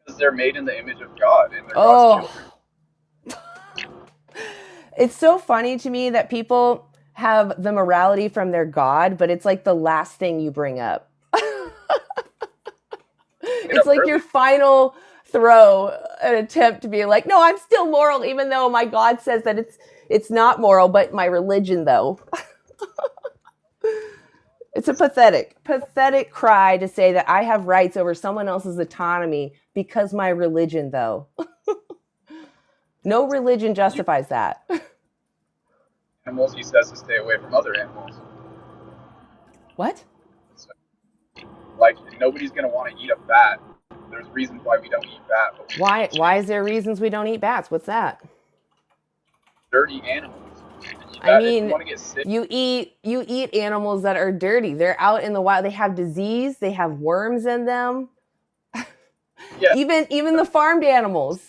Because they're made in the image of God. And they're God's children.
It's so funny to me that people have the morality from their God, but it's like the last thing you bring up. It's like your final throw, an attempt to be like, no, I'm still moral, even though my God says that it's not moral, but my religion, though. It's a pathetic cry to say that I have rights over someone else's autonomy because my religion, though. No religion justifies that.
Animals, he says to stay away from other animals.
What?
Like, nobody's going to want to eat a bat. There's reasons why we don't eat bat.
Why is there reasons we don't eat bats? What's that?
Dirty animals.
I
if you
mean,
want to get sick,
you eat animals that are dirty. They're out in the wild. They have disease. They have worms in them.
yeah,
Even the farmed animals.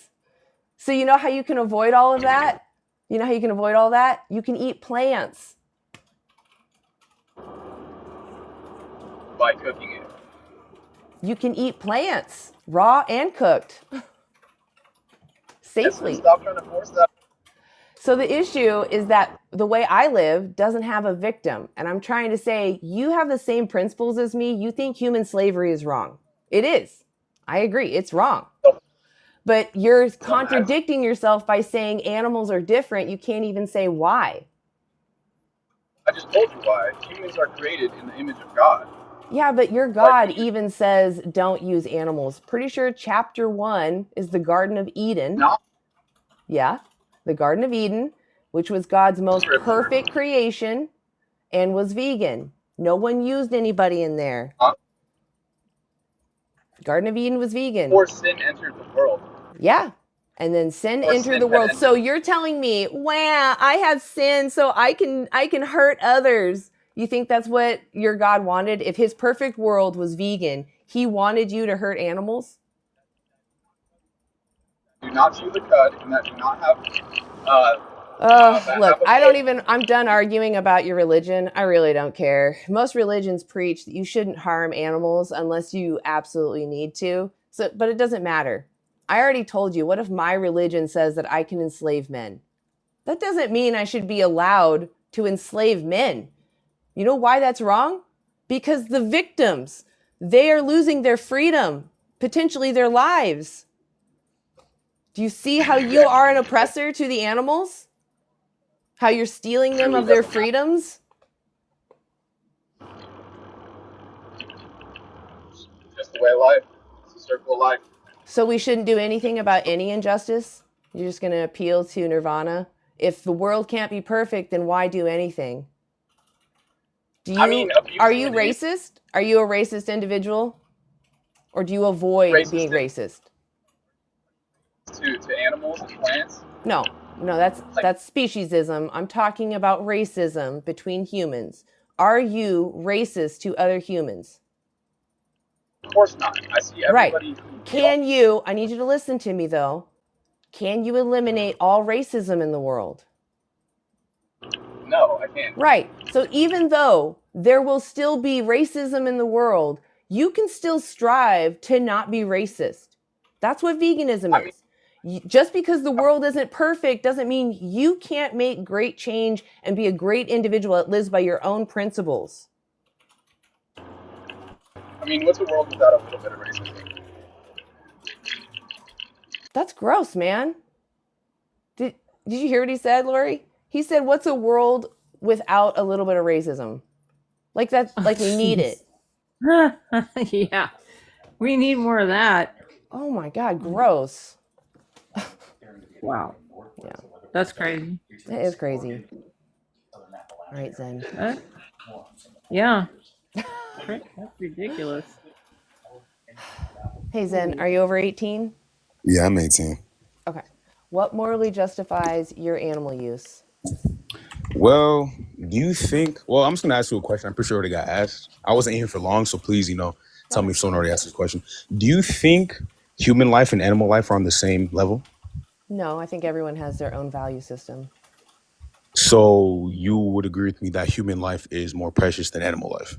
So you know how you can avoid all of that? You know how you can avoid all that? You can eat plants.
by cooking it.
You can eat plants, raw and cooked,
Yes,
safely.
stop trying to force that.
So the issue is that the way I live doesn't have a victim. And I'm trying to say, you have the same principles as me. You think human slavery is wrong. It is. I agree. It's wrong. But you're contradicting yourself by saying animals are different. You can't even say why.
I just told you why. Humans are created in the image of God.
Yeah, but your God even says don't use animals. Pretty sure chapter 1 is the Garden of Eden.
No.
Yeah, the Garden of Eden, which was God's most perfect creation and was vegan. No one used anybody in there. Garden of Eden was vegan.
Before sin entered the world.
Yeah. And then sin entered the world. So you're telling me, wow, I have sin so I can hurt others. You think that's what your God wanted? If his perfect world was vegan, he wanted you to hurt animals?
Do not chew the cud and that do not have
look, I'm done arguing about your religion. I really don't care. Most religions preach that you shouldn't harm animals unless you absolutely need to. So, but it doesn't matter. I already told you, what if my religion says that I can enslave men? That doesn't mean I should be allowed to enslave men. You know why that's wrong? Because the victims, they are losing their freedom, potentially their lives. Do you see how you are an oppressor to the animals? How you're stealing them of their freedoms?
Just the way of life. It's a circle of life.
So we shouldn't do anything about any injustice? You're just going to appeal to nirvana? If the world can't be perfect, then why do anything? Are you racist? Are you a racist individual? Or do you avoid being racist?
To animals and plants?
No, that's speciesism. I'm talking about racism between humans. Are you racist to other humans?
Of course not. I see everybody.
Right. I need you to listen to me though. Can you eliminate all racism in the world?
No, I can't.
Right. So even though there will still be racism in the world, you can still strive to not be racist. That's what veganism is. Just because the world isn't perfect doesn't mean you can't make great change and be a great individual that lives by your own principles.
I mean, what's a world without a little bit of racism?
That's gross, man. Did you hear what he said, Lori? He said, what's a world without a little bit of racism? Like that's like we need it.
Yeah. We need more of that.
Oh my God, gross.
Wow.
Yeah.
That's crazy.
It is crazy. All right, Zen.
Yeah. That's ridiculous.
Hey, Zen, are you over 18?
Yeah, I'm 18.
Okay. What morally justifies your animal use?
Well, do you think... Well, I'm just going to ask you a question. I'm pretty sure it got asked. I wasn't here for long, so please, tell me if someone already asked this question. Do you think human life and animal life are on the same level?
No, I think everyone has their own value system.
So you would agree with me that human life is more precious than animal life?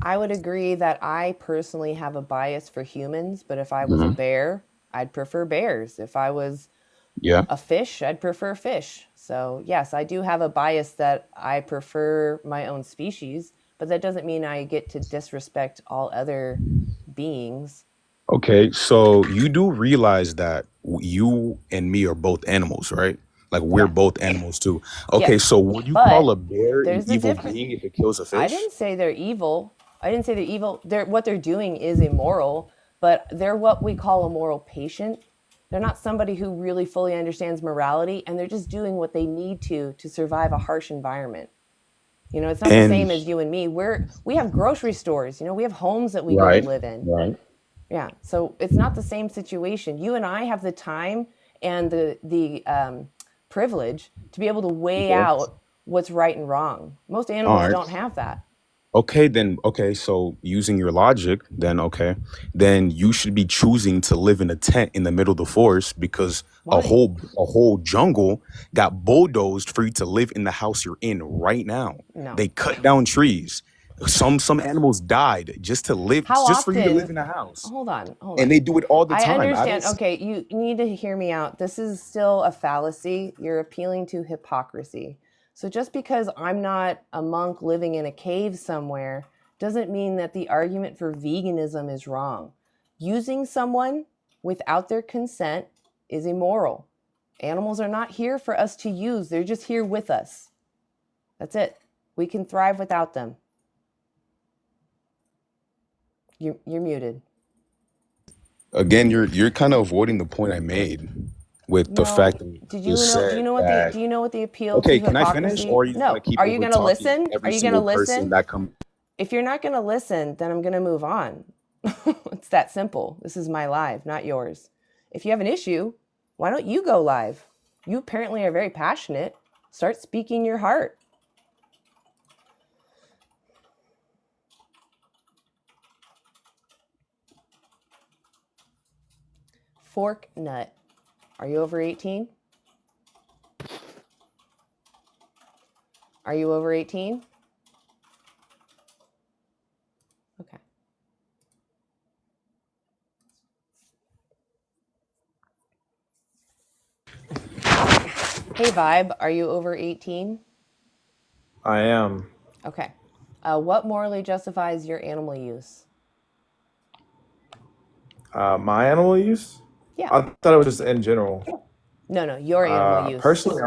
I would agree that I personally have a bias for humans, but if I was a bear, I'd prefer bears. If I was a fish, I'd prefer fish. So yes, I do have a bias that I prefer my own species, but that doesn't mean I get to disrespect all other beings.
Okay, so you do realize that you and me are both animals, right? Like we're both animals too. Okay,
Yes,
so would you
but
call a bear an
there's a
evil
difference.
being if it kills a fish?
I didn't say they're evil. What they're doing is immoral, but they're what we call a moral patient. They're not somebody who really fully understands morality, and they're just doing what they need to survive a harsh environment. It's not the same as you and me. We have grocery stores. We have homes that we go and live in.
Right.
Yeah, so it's not the same situation. You and I have the time and the privilege to be able to weigh out what's right and wrong. Most
All
animals
right.
don't have that.
Okay, so using your logic, then you should be choosing to live in a tent in the middle of the forest because
Why?
a whole jungle got bulldozed for you to live in the house you're in right now.
No.
They cut down trees. Some animals died just to live,
How
just for you to live
often?
in a house.
Hold on.
And they do it all the
I
time.
understand. Okay, you need to hear me out. This is still a fallacy. You're appealing to hypocrisy. So just because I'm not a monk living in a cave somewhere doesn't mean that the argument for veganism is wrong. Using someone without their consent is immoral. Animals are not here for us to use. They're just here with us. That's it. We can thrive without them. You're muted.
Again, you're kind of avoiding the point I made with the fact that
Do
you
you
said
know what
that.
the appeal
Okay,
to
can I
hypocrisy?
finish, or are you
No.
gonna keep
Are you going to
over-talking
listen?
every
Are you going to
single person
listen?
that comes?
If you're not going to listen, then I'm going to move on. It's that simple. This is my live, not yours. If you have an issue, why don't you go live? You apparently are very passionate. Start speaking your heart. Fork nut. Are you over 18? Are you over 18? Okay. Hey, Vibe, are you over 18?
I am.
Okay. What morally justifies your animal use?
My animal use?
Yeah.
I thought it was just in general.
No, your animal use.
Personally,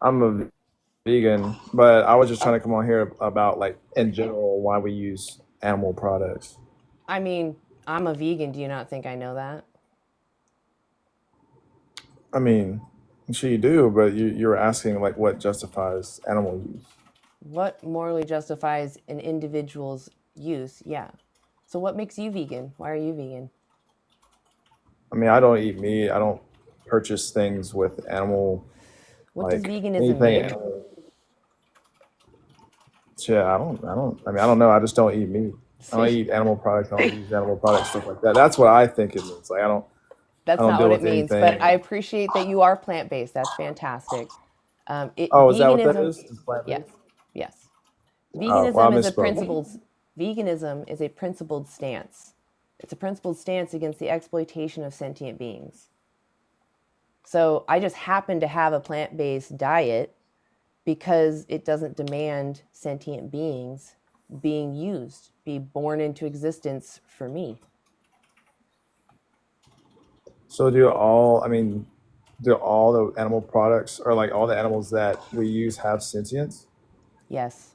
I'm a vegan, but I was just trying to come on here about like in general why we use animal products.
I mean, I'm a vegan. Do you not think I know that?
I mean, I'm sure you do, but you were asking like what justifies animal use.
What morally justifies an individual's use? Yeah. So what makes you vegan? Why are you vegan?
I mean, I don't eat meat. I don't purchase things with animal.
What does
like
veganism
anything
mean?
animal. Yeah, I don't know. I just don't eat meat. I don't eat animal products. I don't use animal products, stuff like that. That's what I think it means. Like
That's
I don't
not
deal
what it
with
means,
anything.
but I appreciate that you are plant-based. That's fantastic.
Oh, is that what that is? It's plant-based?
Yes.
Well, I misspoke.
Veganism is a principled stance. It's a principled stance against the exploitation of sentient beings. So I just happen to have a plant-based diet because it doesn't demand sentient beings being used, be born into existence for me.
So do all the animal products or like all the animals that we use have sentience?
Yes.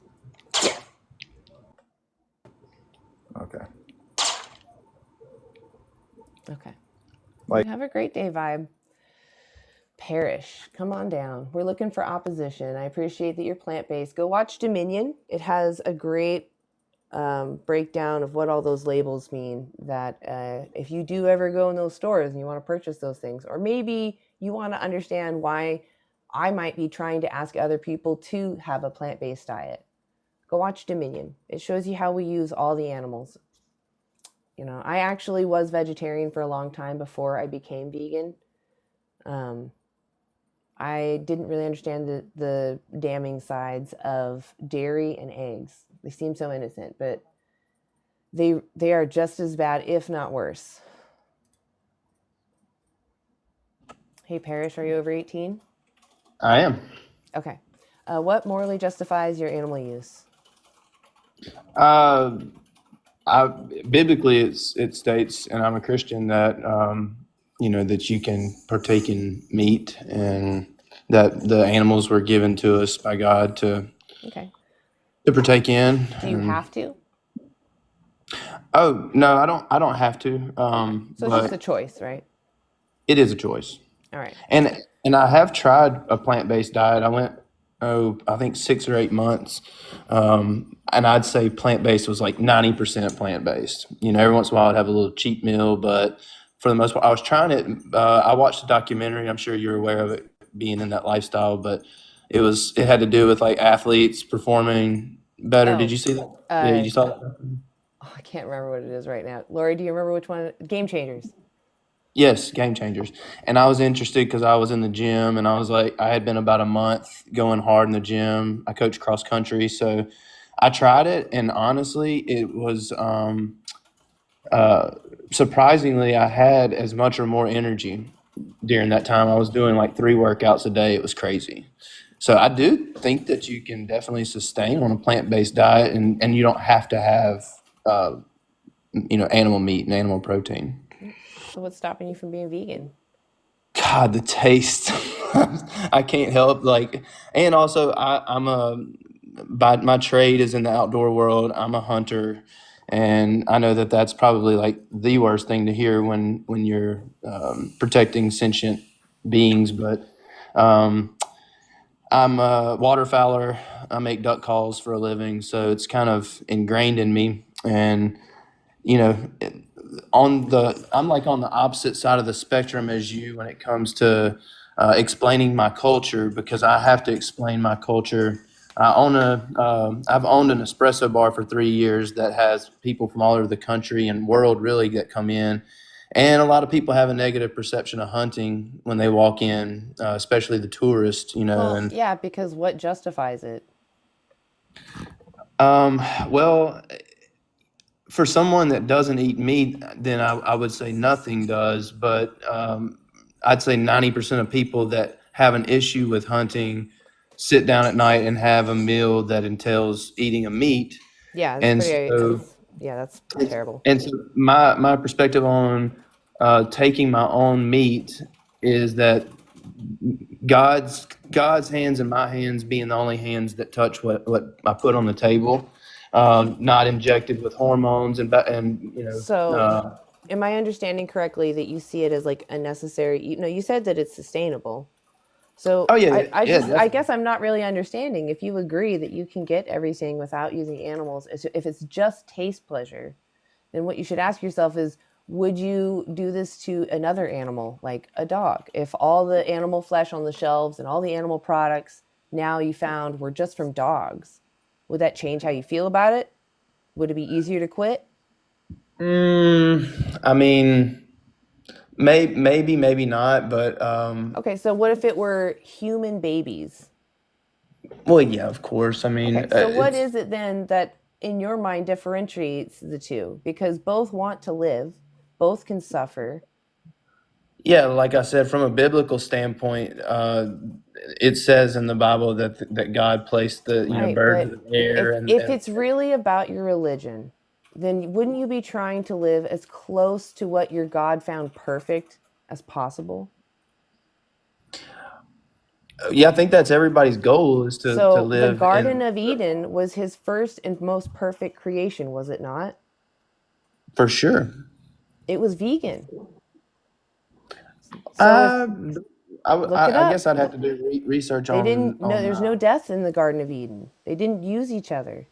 Okay.
Okay.
Like-
Have a great day, Vibe. Parrish, come on down. We're looking for opposition. I appreciate that you're plant-based. Go watch Dominion. It has a great breakdown of what all those labels mean, that if you do ever go in those stores and you want to purchase those things, or maybe you want to understand why I might be trying to ask other people to have a plant-based diet, go watch Dominion. It shows you how we use all the animals. You know, I actually was vegetarian for a long time before I became vegan. I didn't really understand the damning sides of dairy and eggs. They seem so innocent, but they are just as bad, if not worse. Hey, Parrish, are you over 18?
I am.
Okay. What morally justifies your animal use?
Biblically, it states, and I'm a Christian, that that you can partake in meat, and that the animals were given to us by God to partake in.
Do you have to?
Oh no, I don't have to.
So it's just a choice, right?
It is a choice.
All right.
And I have tried a plant-based diet. I went, I think 6 or 8 months. And I'd say plant-based was like 90% plant-based. Every once in a while I'd have a little cheat meal, but for the most part, I was trying it. I watched a documentary. I'm sure you're aware of it being in that lifestyle, but it had to do with like athletes performing better.
Oh,
Did you see that? Yeah, you saw that?
I can't remember what it is right now. Lori, do you remember which one? Game Changers.
Yes, Game Changers. And I was interested because I was in the gym and I was like, I had been about a month going hard in the gym. I coach cross country. So I tried it. And honestly, it was surprisingly, I had as much or more energy during that time. I was doing like 3 workouts a day. It was crazy. So I do think that you can definitely sustain on a plant-based diet and you don't have to have, animal meat and animal protein.
So what's stopping you from being vegan?
God, the taste. I can't help and also by my trade is in the outdoor world. I'm a hunter, and I know that that's probably like the worst thing to hear when you're protecting sentient beings. But I'm a waterfowler. I make duck calls for a living, so it's kind of ingrained in me. And I'm like on the opposite side of the spectrum as you when it comes to explaining my culture, because I have to explain my culture. I've owned an espresso bar for 3 years that has people from all over the country and world really that come in. And a lot of people have a negative perception of hunting when they walk in, especially the tourists,
Well, yeah, because what justifies it?
Well, for someone that doesn't eat meat, then I would say nothing does. But I'd say 90% of people that have an issue with hunting sit down at night and have a meal that entails eating a meat.
Yeah,
that's
terrible.
And so my perspective on taking my own meat is that God's hands and my hands being the only hands that touch what I put on the table. Not injected with hormones
So, am I understanding correctly that you see it as like a necessary? You said that it's sustainable. So, I guess I'm not really understanding. If you agree that you can get everything without using animals, if it's just taste pleasure, then what you should ask yourself is, would you do this to another animal, like a dog? If all the animal flesh on the shelves and all the animal products now you found were just from dogs, would that change how you feel about it? Would it be easier to quit?
I mean, maybe not, but
okay. So what if it were human babies?
Well, yeah, of course. I mean,
okay, so what is it then that in your mind differentiates the two? Because both want to live, both can suffer.
Yeah, like I said, from a biblical standpoint, it says in the Bible that God placed the birds of the air.
If it's really about your religion, then wouldn't you be trying to live as close to what your God found perfect as possible?
Yeah, I think that's everybody's goal is to live.
So the Garden of Eden was his first and most perfect creation, was it not?
For sure.
It was vegan.
I guess I'd have to do research on.
There's no death in the Garden of Eden. They didn't use each other.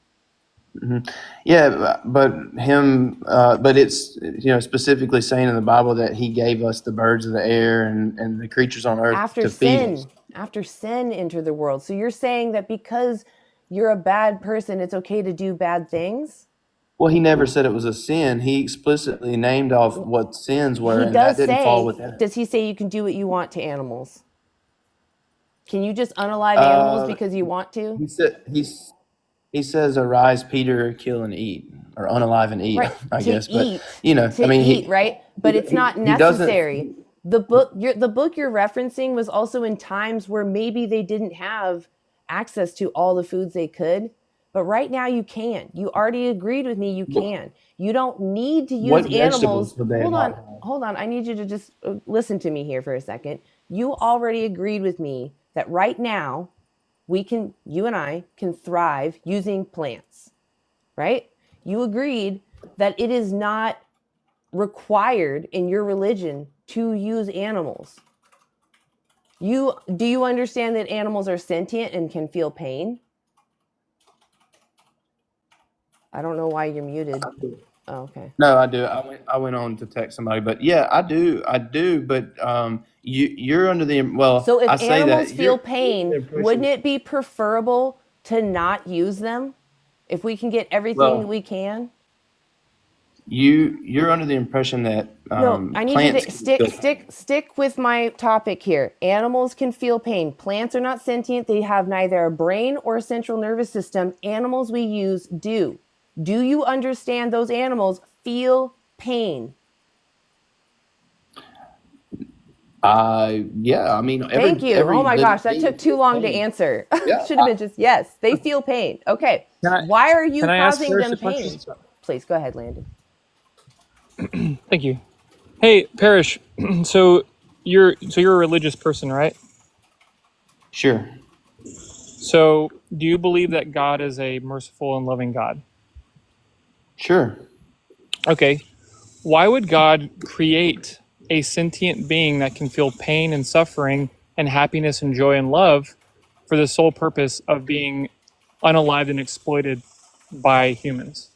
Mm-hmm. Yeah, but it's specifically saying in the Bible that he gave us the birds of the air and the creatures on earth to feed us.
After sin entered the world. So you're saying that because you're a bad person, it's okay to do bad things?
Well, he never said it was a sin. He explicitly named off what sins were, and that didn't fall within it.
Does he say you can do what you want to animals? Can you just unalive animals because you want to?
He says, "Arise, Peter, kill and eat," or unalive and eat.
Right.
I guess,
eat,
but
eat, right? But it's not necessary. The book you're referencing was also in times where maybe they didn't have access to all the foods they could. But right now you can. You already agreed with me. You can. You don't need to use animals. Hold on. I need you to just listen to me here for a second. You already agreed with me that right now you and I can thrive using plants, right? You agreed that it is not required in your religion to use animals. Do you understand that animals are sentient and can feel pain? I don't know why you're muted. Oh, okay.
No, I do. I went on to text somebody, but yeah, I do. But you're under the
So if
I say
animals
that
feel
you're
pain, wouldn't it be preferable to not use them if we can get everything we can?
you're under the impression that
No, I need you
plants
to
can feel pain.
stick with my topic here. Animals can feel pain. Plants are not sentient. They have neither a brain or a central nervous system. Animals we use do. Do you understand those animals feel pain?
Yeah, I mean,
Thank you. Oh my gosh, that took too long to
pain.
answer.
Yeah,
Should have been just yes. They feel pain. Okay. Why are you
can I ask
causing
Parrish
them
a question?
pain? Please go ahead, Landon.
Thank you. Hey, Parrish. So you're a religious person, right?
Sure.
So do you believe that God is a merciful and loving God?
Sure.
Okay. Why would God create a sentient being that can feel pain and suffering and happiness and joy and love for the sole purpose of being unalived and exploited by humans?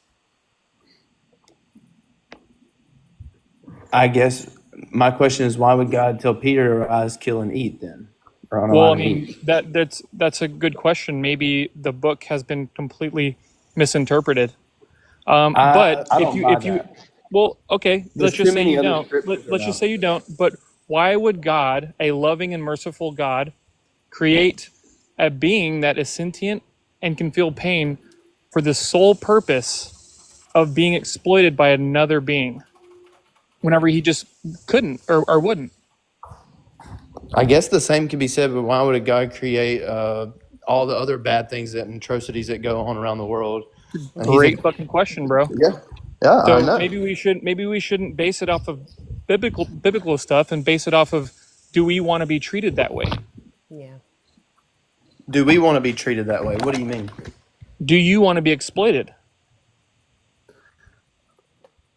I guess my question is, why would God tell Peter to arise, kill, and eat then? Or
Well, I
unalive and
mean,
eat?
that's a good question. Maybe the book has been completely misinterpreted. But
I
if
don't buy
you
that.
well, okay,
There's
let's just
too
say
many
you
other
don't.
scriptures
Let's just
about
say
it.
you don't. But why would God, a loving and merciful God, create a being that is sentient and can feel pain for the sole purpose of being exploited by another being whenever he just couldn't or wouldn't?
I guess the same can be said, but why would a God create all the other bad things and atrocities that go on around the world? And
Great fucking question, bro.
Yeah, I
So
know.
maybe we shouldn't base it off of biblical stuff and base it off of, do we want to be treated that way?
Yeah.
Do we want to be treated that way? What do you mean?
Do you want to be exploited?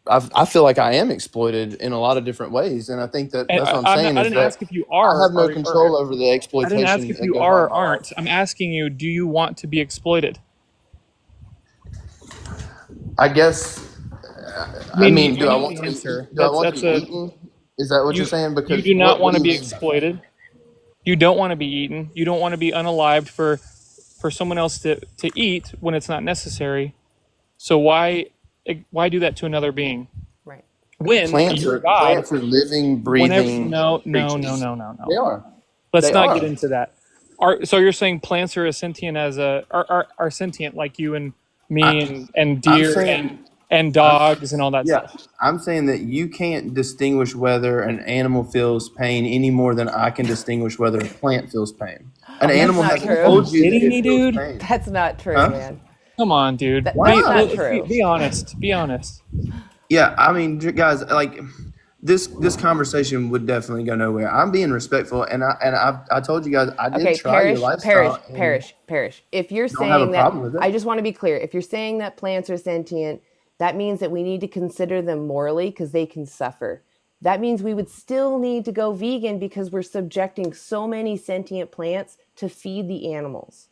I feel like I am exploited in a lot of different ways, and I think that
And
that's what I'm saying
I
is
didn't
that
ask if you
I
are
have no control over the
I
exploitation
didn't ask if
that
you
goes
are
on
or
in my life.
aren't. I'm asking you, do you want to be exploited?
I guess. I mean, do I want to be? Do I want to be eaten? Is that what you're saying?
You
Because
do not
what
want
do
to
you
be
mean?
exploited. You don't want to be eaten. You don't want to be unalived for someone else to eat when it's not necessary. So why do that to another being?
Right.
When
Plants
you're
are
God,
living,
whenever
breathing
no.
They are.
Let's
They
not
are.
get into that. So you're saying plants are as sentient as are sentient like you and me and
I'm
deer
saying.
and dogs and all that
Yeah,
stuff.
I'm saying that you can't distinguish whether an animal feels pain any more than I can distinguish whether a plant feels pain. An
That's
animal
not
hasn't
true.
told you that
Kidding
it
me,
feels
dude?
pain.
That's not true,
Huh?
man.
Come on, dude.
That's not true.
Be honest. Be honest.
Yeah, I mean, guys, like this conversation would definitely go nowhere. I'm being respectful, and I told you guys I did
Okay,
try your lifestyle.
Perish. If you're
Don't have a
saying
problem
that,
with it.
I just want to be clear. If you're saying that plants are sentient, that means that we need to consider them morally because they can suffer. That means we would still need to go vegan because we're subjecting so many sentient plants to feed the animals.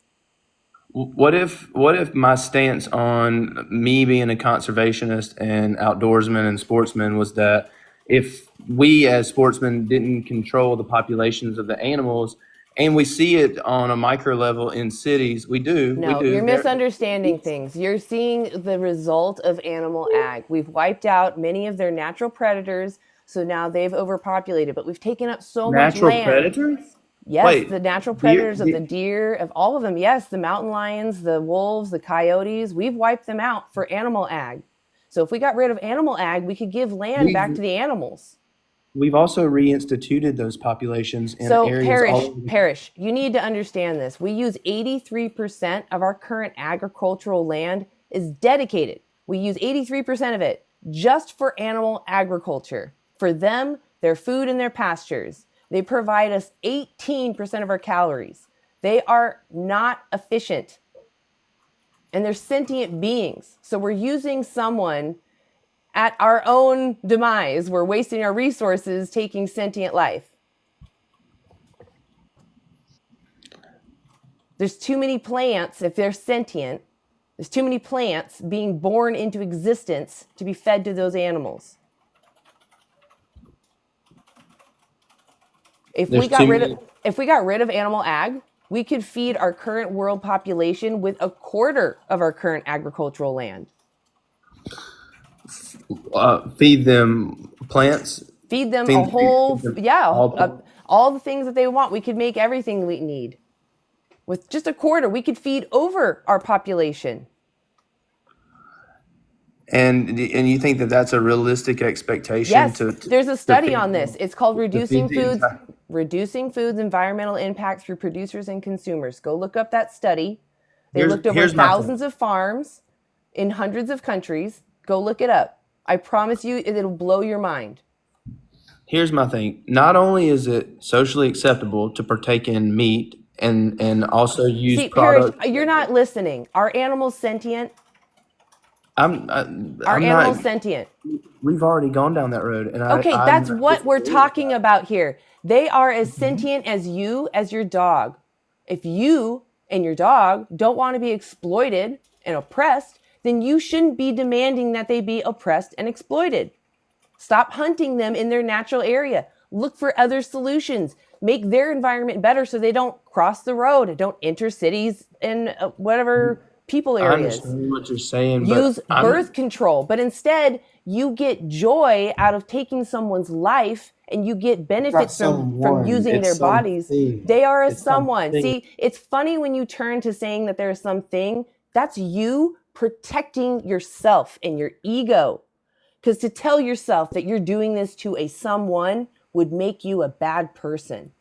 What if my stance on me being a conservationist and outdoorsman and sportsman was that if we as sportsmen didn't control the populations of the animals, and we see it on a micro level in cities, we do.
No, you're misunderstanding things. You're seeing the result of animal ag. We've wiped out many of their natural predators, so now they've overpopulated, but we've taken up so much
Natural
land.
predators?
Yes,
Wait,
the natural predators of the deer, of all of them. Yes, the mountain lions, the wolves, the coyotes. We've wiped them out for animal ag. So if we got rid of animal ag, we could give land back to the animals.
We've also reinstituted those populations in areas.
Parrish, you need to understand this. We use 83% of our current agricultural land is dedicated. We use 83% of it just for animal agriculture. For them, their food and their pastures. They provide us 18% of our calories. They are not efficient. And they're sentient beings. So we're using someone at our own demise. We're wasting our resources taking sentient life. There's too many plants, if they're sentient, There's too many plants being born into existence to be fed to those animals. If we got rid of animal ag, we could feed our current world population with a quarter of our current agricultural land.
Feed them plants.
Feed them
all
the things that they want. We could make everything we need. With just a quarter, we could feed over our population.
And you think that that's a realistic expectation?
Yes, there's a study on this. It's called Reducing Foods Environmental Impacts for Producers and Consumers. Go look up that study. They looked over thousands of farms in hundreds of countries. Go look it up. I promise you, it'll blow your mind.
Here's my thing. Not only is it socially acceptable to partake in meat and also use products.
Parrish, you're not listening. Are animals sentient?
Are
animals sentient?
We've already gone down that road. And
that's what we're talking about here. They are as sentient as you, as your dog. If you and your dog don't want to be exploited and oppressed, then you shouldn't be demanding that they be oppressed and exploited. Stop hunting them in their natural area. Look for other solutions. Make their environment better so they don't cross the road and don't enter cities and whatever people areas.
I understand what you're saying.
Use birth control, but instead you get joy out of taking someone's life and you get benefits from using their bodies. They are a someone. See, it's funny when you turn to saying that there is something. That's you protecting yourself and your ego. Because to tell yourself that you're doing this to a someone would make you a bad person.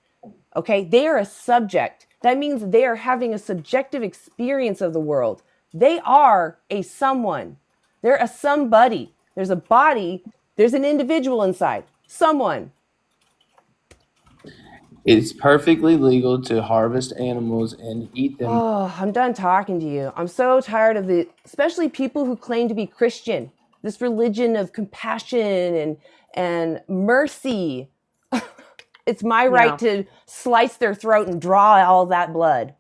Okay? They are a subject. That means they are having a subjective experience of the world. They are a someone. They're a somebody. There's a body. There's an individual inside. Someone.
It's perfectly legal to harvest animals and eat them.
Oh, I'm done talking to you. I'm so tired of especially people who claim to be Christian. This religion of compassion and mercy. It's my right to slice their throat and draw all that blood.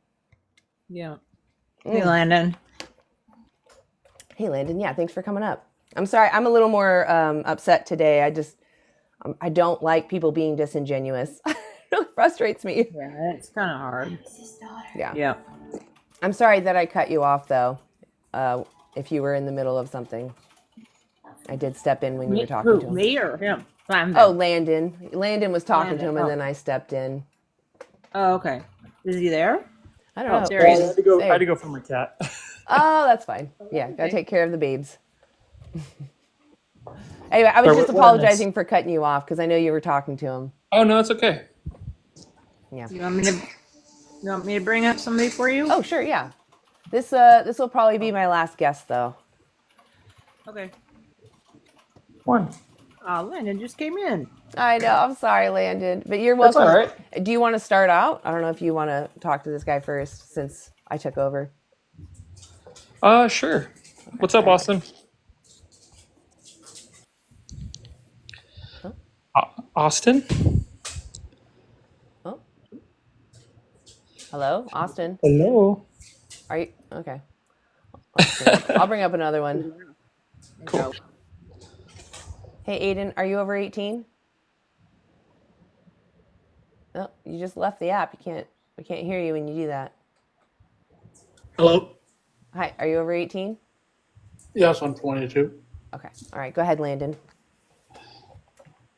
Yeah. Hey, Landon.
Hey, Landon. Yeah, thanks for coming up. I'm sorry. I'm a little more upset today. I don't like people being disingenuous. It really frustrates me.
Yeah, it's kind of hard.
Yeah.
Yeah.
I'm sorry that I cut you off, though, if you were in the middle of something. I did step in when you were talking to him.
Me or him?
Oh, Landon. Landon was talking to him, and then I stepped in.
Oh, okay. Is he there?
I don't know.
There he is.
I had to go for my cat.
Oh, that's fine. Yeah, gotta take care of the babes. Anyway, I was just apologizing for cutting you off because I know you were talking to him.
Oh no, it's okay.
Yeah.
You want me to bring up somebody for you?
Oh, sure. Yeah. This will probably be my last guest, though.
Okay.
One.
Landon just came in.
I know. I'm sorry, Landon, but you're welcome.
That's all right.
Do you want to start out? I don't know if you want to talk to this guy first since I took over.
Sure. What's up, Austin?
Huh?
Austin?
Oh. Hello, Austin.
Hello.
Are you okay? I'll bring up another one.
Cool.
Hey, Aiden, are you over 18? Oh, you just left the app. We can't hear you when you do that.
Hello.
Hi, are you over 18?
Yes, I'm 22.
Okay. All right. Go ahead, Landon.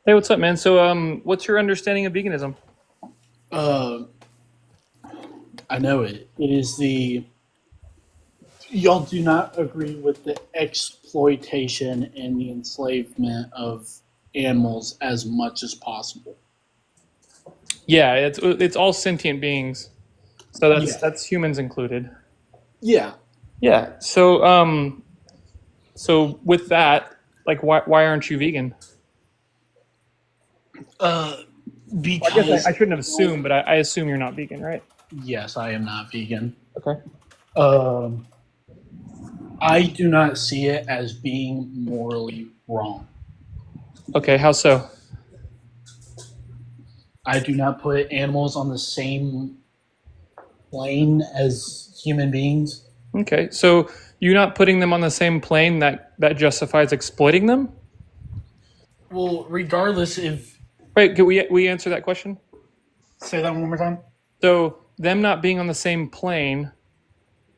Hey, what's up, man? So, what's your understanding of veganism?
I know it. It is y'all do not agree with the exploitation and the enslavement of animals as much as possible.
Yeah, it's all sentient beings. So that's humans included.
Yeah.
Yeah. So so with that, like why aren't you vegan?
Because
I guess I shouldn't have assumed, but I assume you're not vegan, right?
Yes, I am not vegan.
Okay.
I do not see it as being morally wrong.
Okay, how so?
I do not put animals on the same plane as human beings.
Okay, so you're not putting them on the same plane that justifies exploiting them?
Well, regardless if...
Wait, can we answer that question?
Say that one more time.
So them not being on the same plane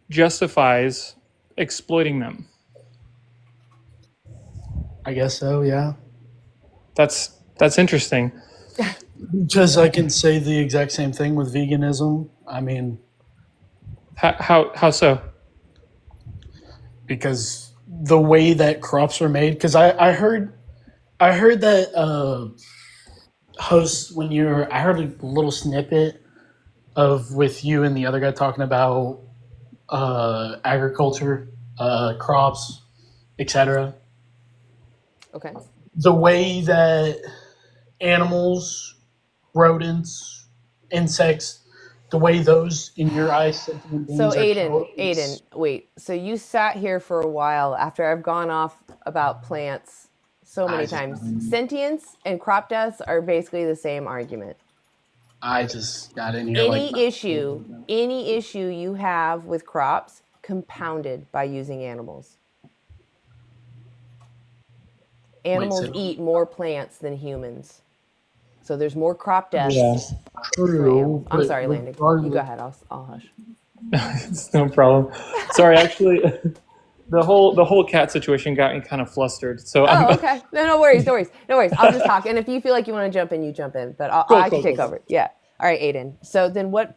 justifies exploiting them.
I guess so, yeah.
That's interesting.
Because I can say the exact same thing with veganism. I mean...
How so?
Because the way that crops are made, because I heard that hosts I heard a little snippet of with you and the other guy talking about agriculture, crops, etc.
Okay.
The way that animals, rodents, insects, the way those in your eyes sentient beings
So
are
Aiden, wait. So you sat here for a while after I've gone off about plants so many times. Sentience and crop deaths are basically the same argument.
I just got in here
Any issue you have with crops compounded by using animals. Animals eat more plants than humans. So there's more crop deaths.
Yeah.
True.
I'm sorry, Landon. You go ahead. I'll hush.
It's no problem. Sorry, actually, the whole cat situation got me kind of flustered. So
okay. No worries. I'll just talk. And if you feel like you want to jump in, you jump in. But I can take over. Yeah. All right, Aiden. So then what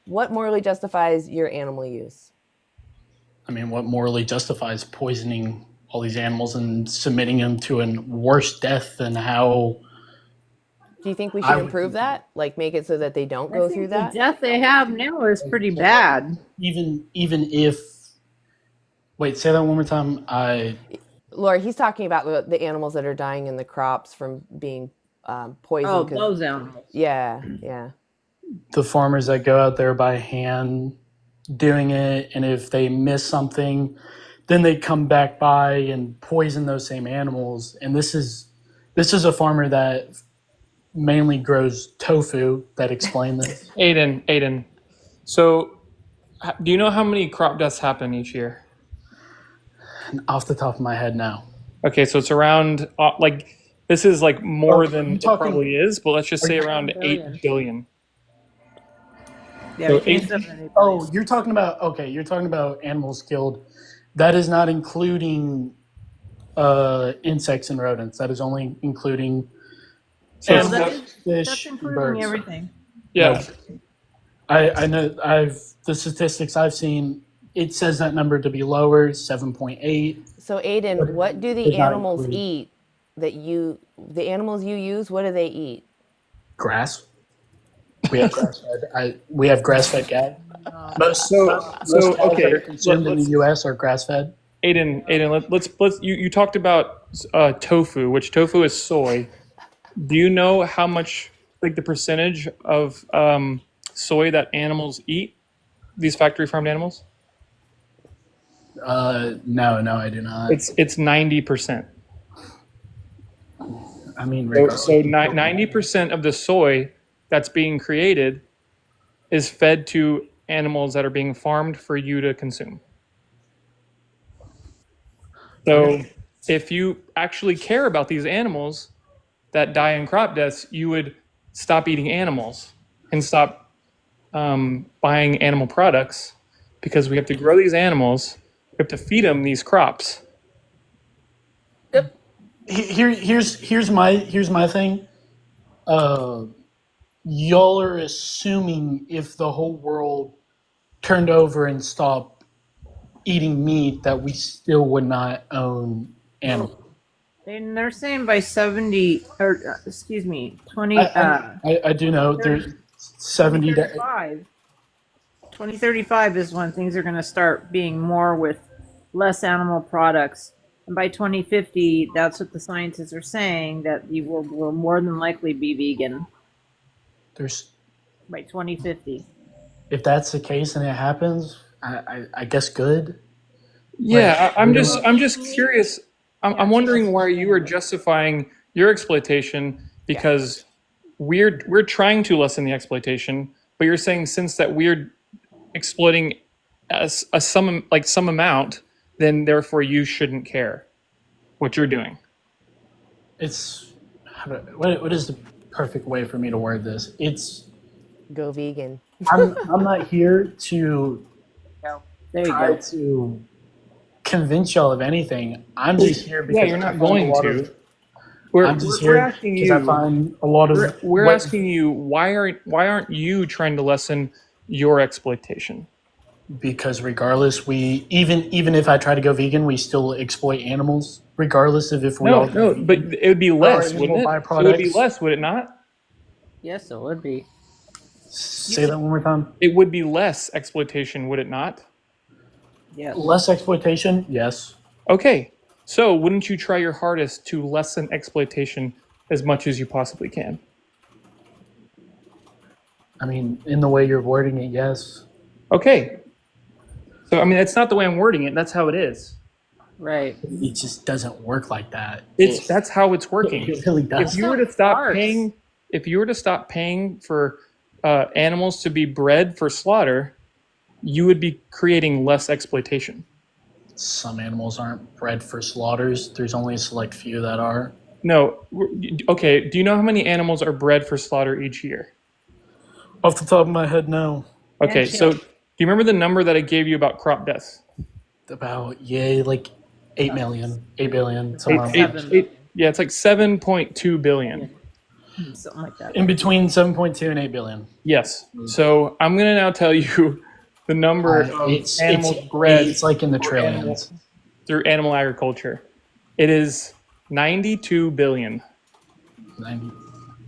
morally justifies your animal use?
I mean, what morally justifies poisoning all these animals and submitting them to a worse death than how...
Do you think we should improve that? Like make it so that they don't go through that?
The death they have now is pretty bad.
Even if... Wait, say that one more time.
Laura, he's talking about the animals that are dying in the crops from being poisoned.
Oh, those animals.
Yeah.
The farmers that go out there by hand doing it, and if they miss something, then they come back by and poison those same animals. And this is a farmer that mainly grows tofu that explained this.
Aiden. So, do you know how many crop deaths happen each year?
Off the top of my head, now.
Okay, so it's around this is like more than it probably is, but let's just say around 8 billion.
Yeah,
so you're talking about animals killed. That is not including insects and rodents. That is only including fish,
that's including
birds.
everything.
Yeah.
I know the statistics I've seen, it says that number to be lower, 7.8.
So Aiden, what do the animals eat the animals you use, what do they eat?
Grass. We have grass-fed. We have grass-fed cattle. Most cows that are consumed in the U.S. are grass-fed.
Aiden, let's. You talked about tofu, which tofu is soy. Do you know how much, like the percentage of soy that animals eat? These factory farmed animals?
No, I do not.
It's 90%.
I mean,
so 90% of the soy that's being created is fed to animals that are being farmed for you to consume. So if you actually care about these animals that die in crop deaths, you would stop eating animals and stop buying animal products, because we have to grow these animals, we have to feed them these crops.
Here's my thing. Y'all are assuming if the whole world turned over and stopped eating meat that we still would not own animals.
And they're saying by 20.
I do know there's 70 to
2035 is when things are going to start being more with less animal products. And by 2050, that's what the scientists are saying, that you will more than likely be vegan. By 2050.
If that's the case and it happens, I guess good.
Yeah, I'm just curious. I'm wondering why you are justifying your exploitation, because we're trying to lessen the exploitation, but you're saying since that we're exploiting some amount, then therefore you shouldn't care what you're doing.
It's what is the perfect way for me to word this? It's
Go vegan.
I'm not here to
There you
try
go.
to convince y'all of anything. I'm just here because
you're
I
not
find
going
a lot
to.
of.
We're asking
because I
you.
find a lot of.
We're
what-
asking you why aren't you trying to lessen your exploitation?
Because regardless, we even if I try to go vegan, we still exploit animals. Regardless of if we all go vegan.
But it would be less,
Our
wouldn't it?
animal
It would be
byproducts-
less, would it not?
Yes, it would be.
Say that one more time.
It would be less exploitation, would it not?
Yes.
Less exploitation, yes.
Okay, so wouldn't you try your hardest to lessen exploitation as much as you possibly can?
I mean, in the way you're wording it, yes.
Okay. So, I mean, that's not the way I'm wording it. That's how it is.
Right.
It just doesn't work like that.
That's how it's working.
It really does.
If you were to stop paying for animals to be bred for slaughter, you would be creating less exploitation.
Some animals aren't bred for slaughters. There's only a select few that are.
No. Okay. Do you know how many animals are bred for slaughter each year?
Off the top of my head, no.
Okay. So, do you remember the number that I gave you about crop deaths?
About, like 8 million, 8 billion, somewhere.
Yeah, it's like 7.2 billion.
Something like that.
In between 7.2 and 8 billion.
Yes. So I'm going to now tell you the number of animals bred.
It's like in the trillions.
Through animal agriculture. It is 92 billion.
90.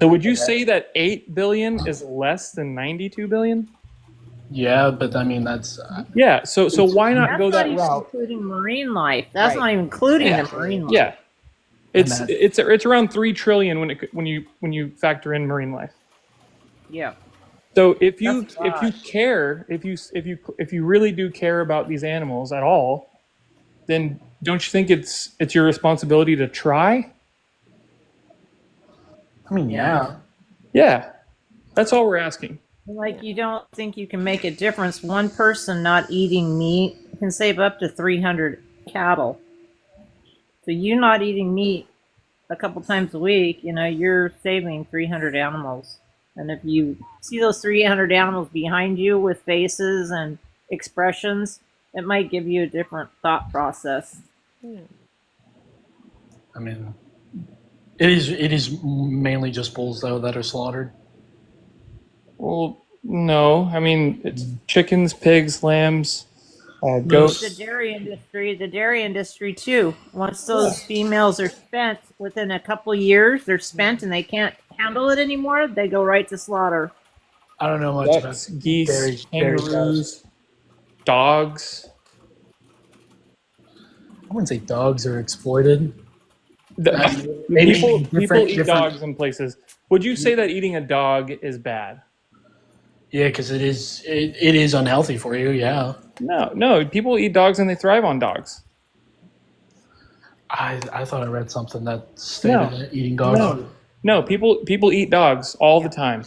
So would you say that 8 billion is less than 92 billion?
Yeah, but I mean, that's...
yeah, so why not go that
even
route?
including marine life. That's not even including the marine life.
Yeah. It's around 3 trillion when you factor in marine life.
Yeah.
So if you really do care about these animals at all, then don't you think it's your responsibility to try?
I mean, yeah.
Yeah. That's all we're asking.
Like, you don't think you can make a difference? One person not eating meat can save up to 300 cattle. So you not eating meat a couple times a week, you're saving 300 animals. And if you see those 300 animals behind you with faces and expressions, it might give you a different thought process.
I mean, it is mainly just bulls, though, that are slaughtered.
Well, no. I mean, it's chickens, pigs, lambs, goats.
The dairy industry too. Once those females are spent, within a couple years, they're spent and they can't handle it anymore, they go right to slaughter.
I don't know much
Ducks,
about
geese,
dairy
kangaroos, dogs.
I wouldn't say dogs are exploited.
People eat dogs in places. Would you say that eating a dog is bad?
Yeah, because it is unhealthy for you. Yeah.
No. People eat dogs and they thrive on dogs.
I thought I read something that stated that eating dogs.
No. People eat dogs all the time,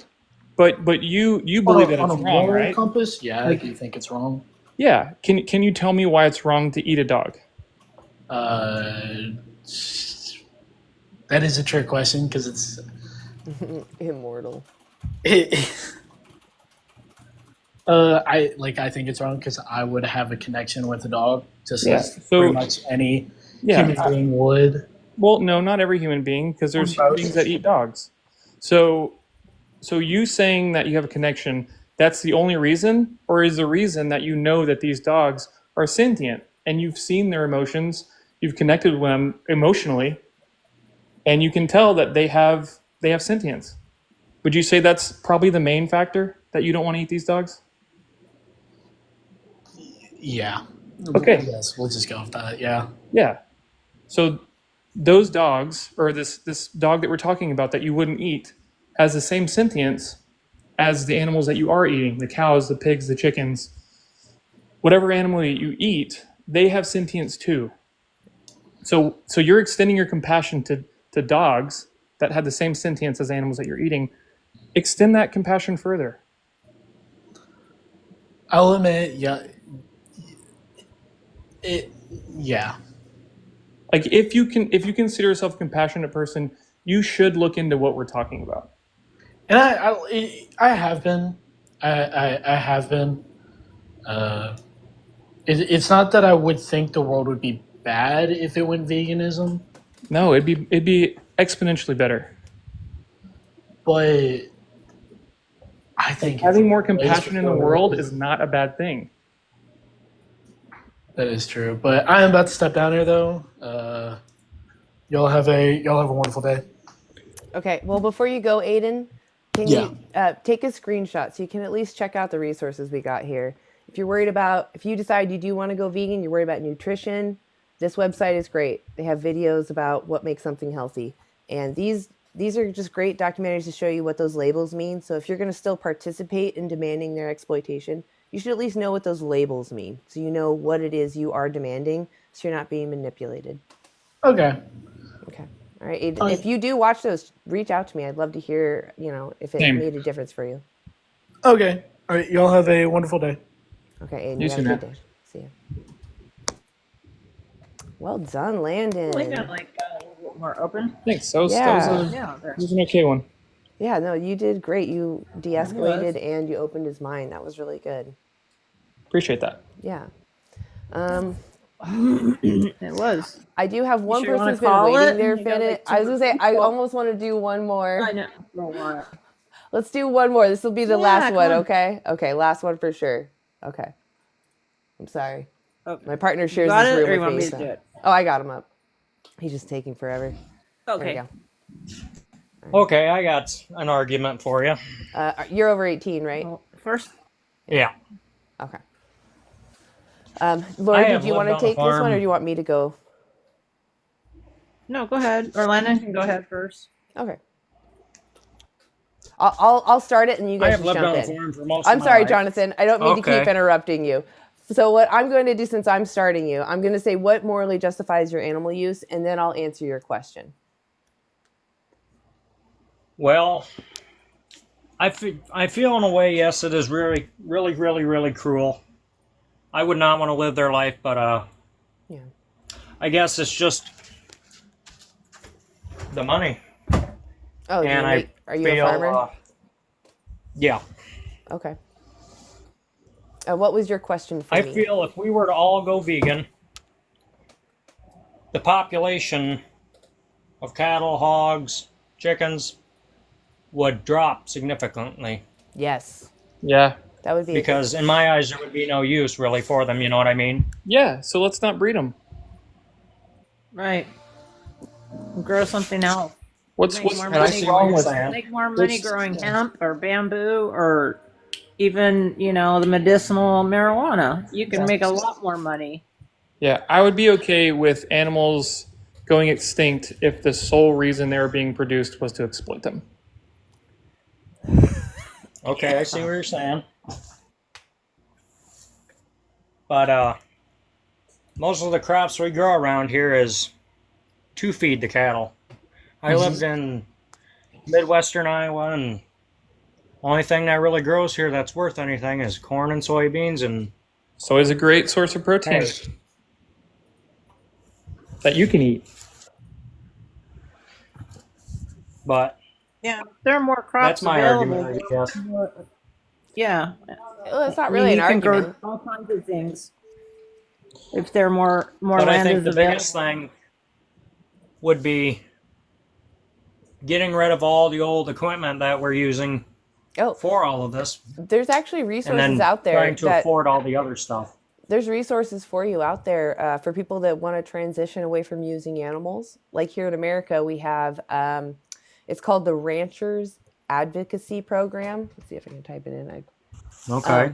but you believe that
on
it's
a
wrong,
moral
right?
compass, yeah, I do think it's wrong.
Yeah. Can you tell me why it's wrong to eat a dog?
That is a trick question because it's
immortal.
I think it's wrong because I would have a connection with a dog, just as
So-
pretty much any human being would.
Well, no, not every human being, because there's human beings that eat dogs. So you saying that you have a connection, that's the only reason, or is the reason that you know that these dogs are sentient and you've seen their emotions, you've connected with them emotionally, and you can tell that they have sentience? Would you say that's probably the main factor that you don't want to eat these dogs?
Yeah.
Okay.
Yes, we'll just go with that. Yeah.
Yeah. So those dogs, or this dog that we're talking about that you wouldn't eat, has the same sentience as the animals that you are eating, the cows, the pigs, the chickens. Whatever animal that you eat, they have sentience too. So you're extending your compassion to dogs that have the same sentience as animals that you're eating. Extend that compassion further.
I'll admit, yeah, Yeah.
Like if you consider yourself a compassionate person, you should look into what we're talking about.
And I have been. I have been. It's not that I would think the world would be bad if it went veganism,
No, it'd be exponentially better.
but I think
Having more compassion in the world is not a bad thing.
That is true. But I am about to step down here, though. Y'all have a wonderful day.
Okay. Well, before you go, Aiden, can you take a screenshot so you can at least check out the resources we got here? If you're worried about, if you decide you do want to go vegan, you're worried about nutrition, this website is great. They have videos about what makes something healthy. And these are just great documentaries to show you what those labels mean. So if you're going to still participate in demanding their exploitation, you should at least know what those labels mean. So you know what it is you are demanding, so you're not being manipulated.
Okay.
Okay. All right. If you do watch those, reach out to me. I'd love to hear, if it made a difference for you.
Okay. All right. Y'all have a wonderful day.
Okay. And you have a good day. See ya. Well done, Landon.
We got a little bit more open.
Thanks. That was an okay one.
Yeah, no, you did great. You de-escalated and you opened his mind. That was really good.
Appreciate that.
Yeah.
It was.
I do have one
sure
person who's been
call
waiting
it?
there
You
for
got,
it.
like,
I was going to say, I
people.
almost want to do one more.
I know. Don't want it.
Let's do one more. This will be the
Yeah,
last
come
one,
on.
okay? Okay, last one for sure. Okay. I'm sorry.
Okay.
My partner shares
got
this
it,
room
or you
with
want
me.
me to
So.
do it?
Oh, I got him up. He's just taking forever.
Okay.
There
Okay, I got an argument for you.
you go. You're over 18, right?
First?
Yeah.
Okay. Laura, did you want to take this one, or
farm.
do you want me to go?
No, go ahead. Or Landon can go ahead first.
Okay. I'll start it, and you
I
guys
have
just
lived
jump
on a
in.
farm for most
I'm
of my
sorry,
life.
Jonathan. I don't mean to keep
Okay.
interrupting you. So what I'm going to do, since I'm starting you, I'm going to say what morally justifies your animal use, and then I'll answer your question.
Well, I feel in a way, yes, it is really, really, really, really cruel. I would not want to live their life, but
Yeah.
I guess it's just the money.
Oh,
and
are you a farmer?
Yeah.
Okay. What was your question for
I
me?
feel if we were to all go vegan, the population of cattle, hogs, chickens would drop significantly.
Yes.
Yeah.
That would be
Because in my eyes, there would be no use really for them. You know what I mean?
Yeah. So let's not breed them.
Right. Grow something else.
What's
Make more
and I
money
see what you're saying.
Make more money growing hemp or bamboo or even, the medicinal marijuana. You can make a lot more money.
Yeah, I would be okay with animals going extinct if the sole reason they were being produced was to exploit them.
Okay, I see what you're saying. But most of the crops we grow around here is to feed the cattle. I lived in Midwestern Iowa, and only thing that really grows here that's worth anything is corn and soybeans, and
soy is a great source of protein that you can eat.
But
Yeah, there are more crops
that's my
available.
argument, I guess.
Yeah.
Well, it's not really an
you can
argument.
grow all kinds of things. If there are more
But I
land
think
is
the
available.
biggest thing would be getting rid of all the old equipment that we're using for all of this,
There's actually
and
resources
then
out there
trying to
that
afford all the other stuff.
there's resources for you out there for people that want to transition away from using animals. Like here in America, we have it's called the Ranchers Advocacy Program. Let's see if I can type it in.
Okay.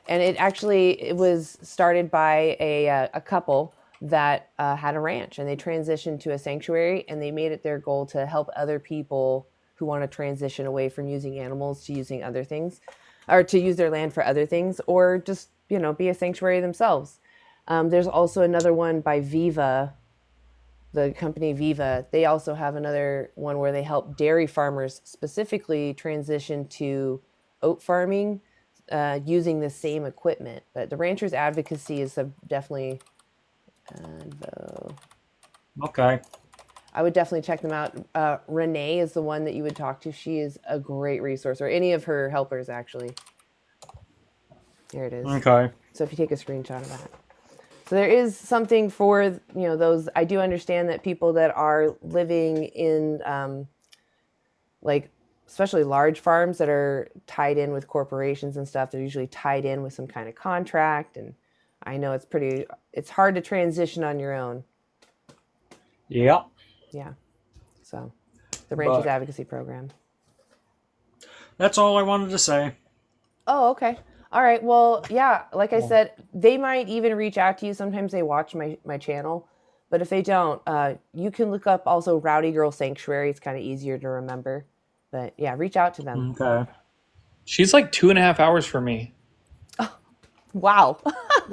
And it was started by a couple that had a ranch, and they transitioned to a sanctuary, and they made it their goal to help other people who want to transition away from using animals to using other things, or to use their land for other things, or just, be a sanctuary themselves. There's also another one by Viva, the company Viva. They also have another one where they help dairy farmers specifically transition to oat farming using the same equipment. But the Ranchers Advocacy is definitely Advo.
Okay.
I would definitely check them out. Renee is the one that you would talk to. She is a great resource, or any of her helpers, actually. Here it is.
Okay.
So if you take a screenshot of that. So there is something for, those. I do understand that people that are living in, like, especially large farms that are tied in with corporations and stuff, they're usually tied in with some kind of contract. And I know it's hard to transition on your own.
Yep.
Yeah. So the Ranchers Advocacy Program. That's
all I wanted to say.
Oh, okay. All right. Well, yeah, like I said, they might even reach out to you. Sometimes they watch my channel, but if they don't, you can look up also Rowdy Girl Sanctuary. It's kind of easier to remember, but yeah, reach out to them.
Okay.
She's like 2.5 hours from me.
Wow.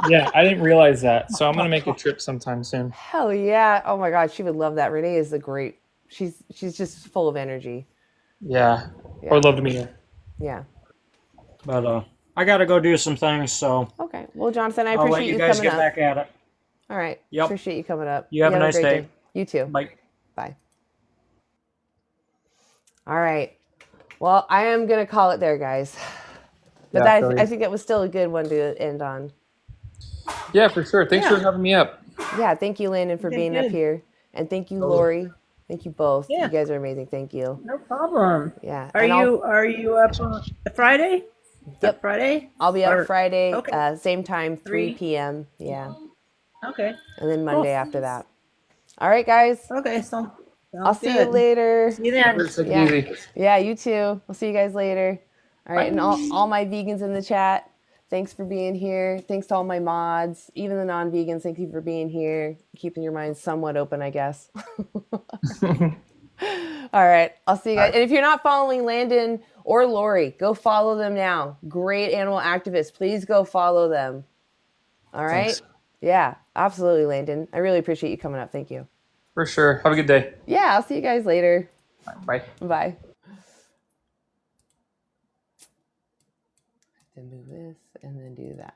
Yeah, I didn't realize that. So I'm going to make a trip sometime soon.
Hell yeah. Oh my God. She would love that. Renee is she's just full of energy.
Yeah. I would love to meet her.
Yeah.
But I got to go do some things, so.
Okay. Well, Jonathan, I
I'll let
appreciate
you
you
guys
coming
get
up.
back at it.
All right.
Yep.
Appreciate you coming up.
You have a nice
great
day.
You too.
Bye.
Bye. All right. Well, I am going to call it there, guys. But I think it was still a good one to end on.
Yeah, for sure. Thanks for having me up.
Yeah, thank you, Landon, for being up here. And thank you, Lori. Thank you both.
Yeah.
You guys are amazing. Thank you.
No problem.
Yeah.
Are you up on Friday?
Yep.
Friday?
I'll be up
Or-
Friday,
okay.
same time, 3
3?
p.m. Yeah.
Okay.
And then Monday after that. All right, guys.
Okay, so
I'll see you later.
See you then.
Yeah, you too. We'll see you guys later. All right, and all my vegans in the chat, thanks for being here. Thanks to all my mods, even the non-vegans, thank you for being here, keeping your minds somewhat open, I guess. All right, I'll see you guys. And if you're not following Landon or Lori, go follow them now. Great animal activists. Please go follow them. All right?
Thanks.
Yeah, absolutely, Landon. I really appreciate you coming up. Thank you.
For sure. Have a good day.
Yeah, I'll see you guys later.
Bye.
Bye. To move this and then do that.